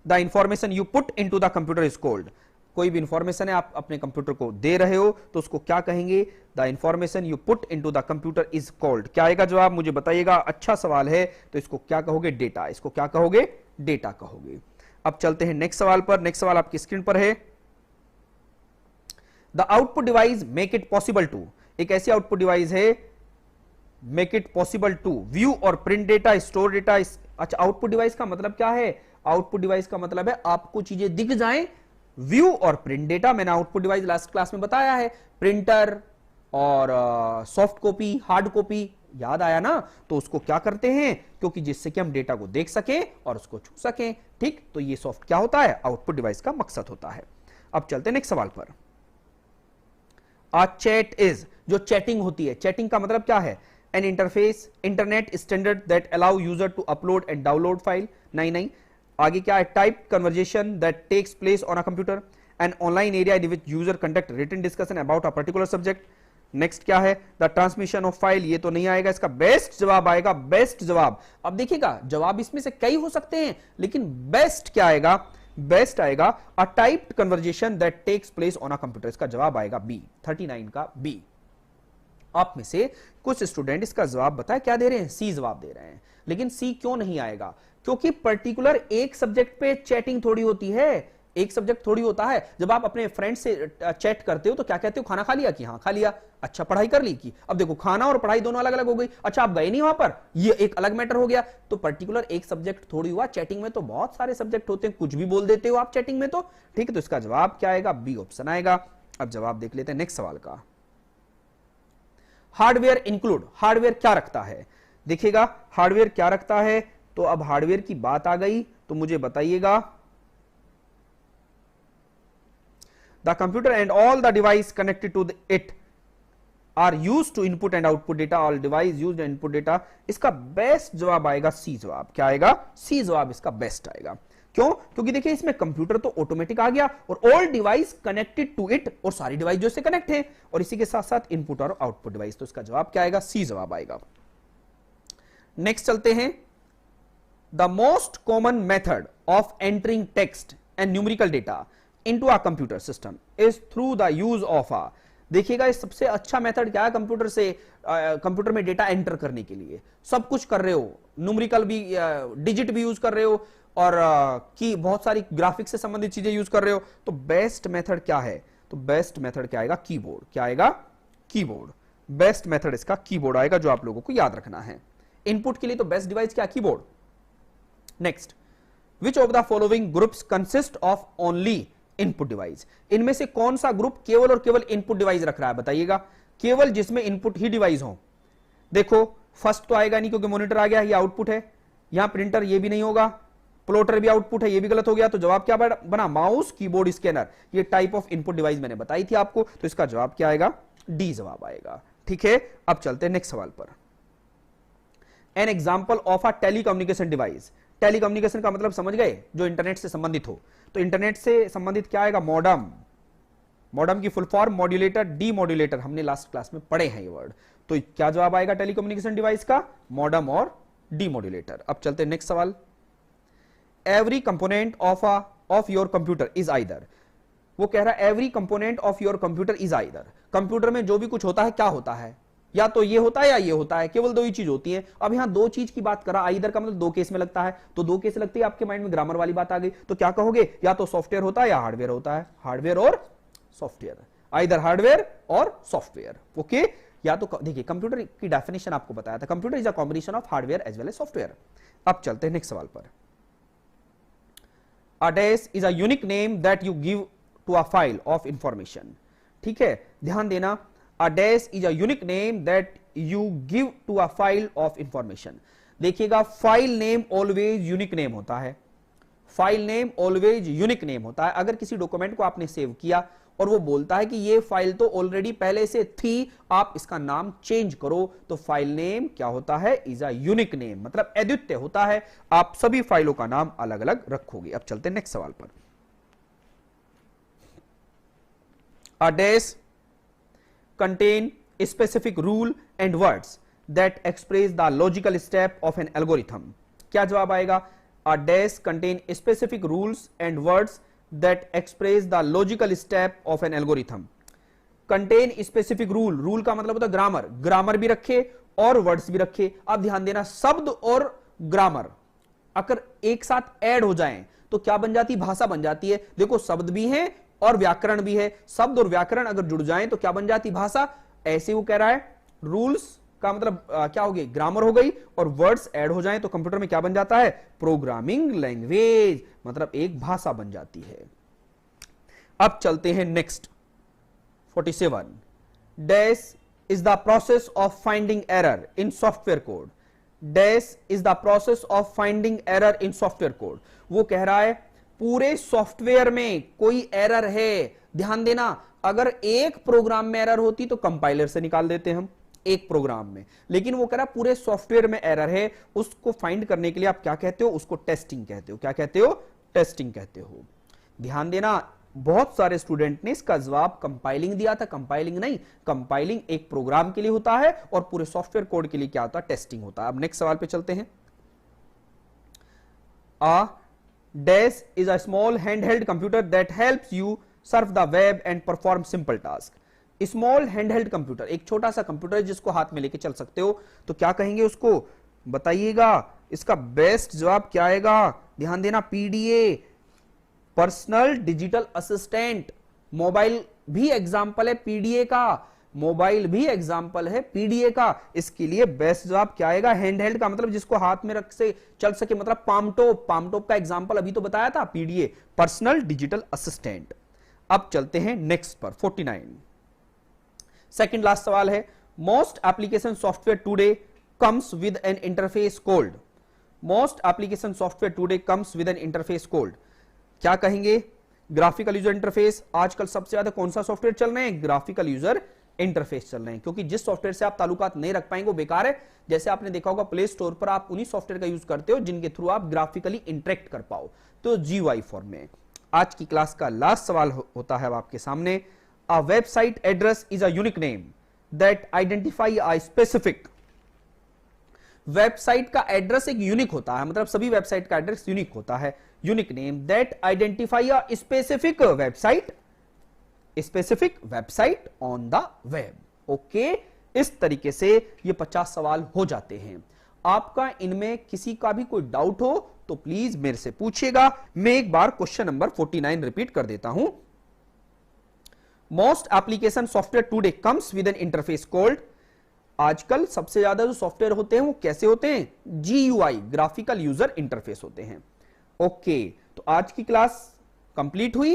The information you put into the computer is called. कोई भी इंफॉर्मेशन है आप अपने कंप्यूटर को दे रहे हो तो उसको क्या कहेंगे? The information you put into the computer is called. क्या आएगा जवाब? मुझे बताइएगा। अच्छा सवाल है, तो इसको क्या कहोगे? डेटा। इसको क्या कहोगे? डेटा कहोगे। अब चलते हैं नेक्स्ट सवाल पर। नेक्स्ट सवाल आपकी स्क्रीन पर है। The output device make it possible to. एक ऐसी आउटपुट डिवाइस है make it possible to view और प्रिंट डेटा, स्टोर डेटा। अच्छा, आउटपुट डिवाइस का मतलब क्या है? आउटपुट डिवाइस का मतलब है आपको चीजें दिख जाएं, व्यू और प्रिंट डेटा। मैंने आउटपुट डिवाइस लास्ट क्लास में बताया है, प्रिंटर और सॉफ्ट कॉपी, हार्ड कॉपी, याद आया ना? तो उसको क्या करते हैं? क्योंकि जिससे कि हम डेटा को देख सकें और उसको छू सकें, ठीक, तो ये सॉफ्ट क्या होता है? आउटपुट डिवाइस का मकसद होता है। अब चलते हैं नेक्स्ट सवाल पर। आ चैट इज, जो चैटिंग होती है, चैटिंग का मतलब क्या है? An interface, internet standard that allow user to upload and download file. नहीं, आगे क्या है? Type conversation that takes place on a computer, an online area in which user conduct written discussion about a particular subject. Next क्या है? The transmission of file. ये तो नहीं आएगा, इसका बेस्ट जवाब आएगा। बेस्ट जवाब, अब देखिएगा जवाब इसमें से कई हो सकते हैं, लेकिन बेस्ट क्या आएगा? बेस्ट आएगा a typed conversation that takes place on a computer. इसका जवाब आएगा बी, 39 का बी। आप में से कुछ स्टूडेंट इसका जवाब बताए क्या दे रहे हैं? सी जवाब दे रहे हैं। लेकिन सी क्यों नहीं आएगा? क्योंकि पर्टिकुलर एक सब्जेक्ट पे चैटिंग थोड़ी होती है, एक सब्जेक्ट थोड़ी होता है। जब आप अपने फ्रेंड से चैट करते हो तो क्या कहते हो? खाना खा लिया? कि हाँ खा लिया। अच्छा, पढ़ाई कर ली? कि अब देखो खाना और पढ़ाई दोनों अलग अलग हो गई। अच्छा, आप गए नहीं वहां पर, ये एक अलग मैटर हो गया। तो पर्टिकुलर एक सब्जेक्ट थोड़ी हुआ। चैटिंग में तो बहुत सारे सब्जेक्ट होते हैं, कुछ भी बोल देते हो आप चैटिंग में, तो ठीक है। तो इसका जवाब क्या आएगा? बी ऑप्शन आएगा। अब जवाब देख लेते हैं नेक्स्ट सवाल का। हार्डवेयर इंक्लूड, हार्डवेयर क्या रखता है? देखिएगा हार्डवेयर क्या रखता है, तो अब हार्डवेयर की बात आ गई तो मुझे बताइएगा। The computer and all the devices connected to it are used to input and output data. All device used input data. इसका बेस्ट जवाब आएगा सी जवाब। क्या आएगा? सी जवाब इसका बेस्ट आएगा। क्यों? क्योंकि देखिए इसमें कंप्यूटर तो ऑटोमेटिक आ गया और all device connected to it, और सारी डिवाइस जो इससे कनेक्ट है, और इसी के साथ साथ इनपुट और आउटपुट डिवाइस। तो इसका जवाब क्या आएगा? सी जवाब आएगा। नेक्स्ट चलते हैं। The most common method of entering text and numerical data into a computer system is through the use of a. देखिएगा इस सबसे अच्छा मेथड क्या है कंप्यूटर से कंप्यूटर में डेटा एंटर करने के लिए? सब कुछ कर रहे हो, न्यूमेरिकल भी, डिजिट भी यूज कर रहे हो, और की बहुत सारी ग्राफिक्स से संबंधित चीजें यूज कर रहे हो, तो बेस्ट मेथड क्या है? तो बेस्ट मेथड क्या आएगा? कीबोर्ड। क्या आएगा? कीबोर्ड। बेस्ट मेथड इसका कीबोर्ड आएगा, जो आप लोगों को याद रखना है। इनपुट के लिए तो बेस्ट डिवाइस क्या? Keyboard. Next, which of the following groups consist of only input device? इनमें से कौन सा ग्रुप केवल और केवल इनपुट डिवाइस रख रहा है? बताइएगा। केवल जिसमें इनपुट ही डिवाइस हो। देखो फर्स्ट तो आएगा नहीं क्योंकि मॉनिटर आ गया, ये आउटपुट है। यहां प्रिंटर, ये भी नहीं होगा। प्लॉटर भी आउटपुट है, ये भी गलत हो गया। तो जवाब क्या बना? Mouse, keyboard, scanner. ये टाइप ऑफ इनपुट डिवाइस मैंने बताई थी आपको, तो इसका जवाब क्या आएगा? डी जवाब आएगा। ठीक है, अब चलते हैं नेक्स्ट सवाल पर। An example of a telecommunication device. Telecommunication का मतलब समझ गए, जो इंटरनेट से संबंधित हो। तो इंटरनेट से संबंधित क्या आएगा, मॉडम। मॉडम की full form modulator, D modulator, हमने लास्ट क्लास में पढ़े हैं ये वर्ड। तो क्या जवाब आएगा टेलीकम्युनिकेशन डिवाइस का, मॉडम और डी मॉड्यूलेटर। अब चलते हैं नेक्स्ट सवाल। Every component of your computer is either, वो कह रहा है every component of your computer is either, computer में जो भी कुछ होता है क्या होता है, या तो ये होता है या ये होता है, केवल दो ही चीज होती है। अब यहां दो चीज की बात करा, आइदर का मतलब दो केस में लगता है, तो दो केस लगती है, आपके माइंड में ग्रामर वाली बात आ गई। तो क्या कहोगे, या तो सॉफ्टवेयर होता है या हार्डवेयर होता है, हार्डवेयर और सॉफ्टवेयर, आइदर हार्डवेयर और सॉफ्टवेयर। ओके, या तो देखिए कंप्यूटर की डेफिनेशन आपको बताया था, computer is a combination of hardware as well as software. अब चलते हैं नेक्स्ट सवाल पर। A dash is a unique name that you give to a file of information. ठीक है, ध्यान देना, a dash is a unique name that you give to a file of information. देखिएगा, file name always unique name होता है, file name always unique name होता है। अगर किसी डॉक्यूमेंट को आपने सेव किया और वो बोलता है कि ये फाइल तो ऑलरेडी पहले से थी, आप इसका नाम चेंज करो, तो फाइल नेम क्या होता है, इज अ यूनिक नेम, मतलब अद्वितीय होता है। आप सभी फाइलों का नाम अलग अलग रखोगे। अब चलते हैं नेक्स्ट सवाल पर। A dash contain specific rule and words that express the logical step of an algorithm. क्या जवाब आएगा, a dash contain specific rules and words that express the logical step of an algorithm। contain specific rule, rule का मतलब होता है grammar, grammar भी रखे और वर्ड्स भी रखे। अब ध्यान देना, शब्द और ग्रामर अगर एक साथ ऐड हो जाएं तो क्या बन जाती, भाषा बन जाती है। देखो, शब्द भी है और व्याकरण भी है, शब्द और व्याकरण अगर जुड़ जाएं तो क्या बन जाती, भाषा। ऐसे वो कह रहा है, रूल्स का मतलब क्या हो गई, ग्रामर हो गई, और वर्ड्स ऐड हो जाएं तो कंप्यूटर में क्या बन जाता है, प्रोग्रामिंग लैंग्वेज, मतलब एक भाषा बन जाती है। अब चलते हैं next 47। Dash is the process of finding error in software code. Dash is the process of finding error in software code. वो कह रहा है पूरे सॉफ्टवेयर में कोई एरर है, ध्यान देना, अगर एक प्रोग्राम में एरर होती तो कंपाइलर से निकाल देते हम, एक प्रोग्राम में, लेकिन वो कह रहा है पूरे सॉफ्टवेयर में एरर है, उसको फाइंड करने के लिए आप क्या कहते हो, उसको टेस्टिंग कहते हो। क्या कहते हो, टेस्टिंग कहते हो। ध्यान देना, बहुत सारे स्टूडेंट ने इसका जवाब कंपाइलिंग दिया था, कंपाइलिंग नहीं, कंपाइलिंग एक प्रोग्राम के लिए होता है और पूरे सॉफ्टवेयर कोड के लिए क्या होता है, टेस्टिंग होता है। अब नेक्स्ट सवाल पे चलते हैं। अ dash is a small handheld computer that helps you Surf the web and perform simple task. Small handheld computer, एक छोटा सा कंप्यूटर जिसको हाथ में लेके चल सकते हो, तो क्या कहेंगे उसको, बताइएगा। इसका बेस्ट जवाब क्या आएगा, ध्यान देना, PDA, personal digital assistant. Mobile भी एग्जाम्पल है पीडीए का, मोबाइल भी एग्जाम्पल है पीडीए का। इसके लिए बेस्ट जवाब क्या आएगा, हैंडहेल्ड का मतलब जिसको हाथ में रख से चल सके, मतलब पामटॉप, पामटॉप का एग्जाम्पल अभी तो बताया था, पीडीए, पर्सनल डिजिटल असिस्टेंट। अब चलते हैं नेक्स्ट पर 49। सेकंड लास्ट सवाल है, most application software today comes with N interface cold. Most application software today comes with N interface cold. क्या कहेंगे, ग्राफिकल यूजर इंटरफेस। आजकल सबसे ज्यादा कौन सा सॉफ्टवेयर चल रहे हैं, ग्राफिकल यूजर इंटरफेस चल रहे हैं, क्योंकि जिस सॉफ्टवेयर से आप ताल्लुकात नहीं रख पाएंगे वो बेकार है। जैसे आपने देखा होगा प्ले स्टोर पर आप उन्हीं सॉफ्टवेयर का यूज करते हो जिनके थ्रू आप ग्राफिकली इंटरेक्ट कर पाओ, तो जीयूआई फॉर्म में। आज की क्लास का लास्ट सवाल होता है आपके सामने, a website address is a unique name that identify a specific। Website का एड्रेस एक यूनिक होता है, मतलब सभी वेबसाइट का एड्रेस यूनिक होता है, unique name that identify a specific website, specific website on the web. Okay, इस तरीके से ये 50 सवाल हो जाते हैं। आपका इनमें किसी का भी कोई डाउट हो तो प्लीज मेरे से पूछिएगा। मैं एक बार क्वेश्चन नंबर 49 रिपीट कर देता हूं। Most application software today comes with N interface cold. आजकल सबसे ज्यादा जो सॉफ्टवेयर होते हैं वो कैसे होते हैं, जीयूआई, ग्राफिकल यूजर इंटरफेस होते हैं। ओके, तो आज की क्लास कंप्लीट हुई।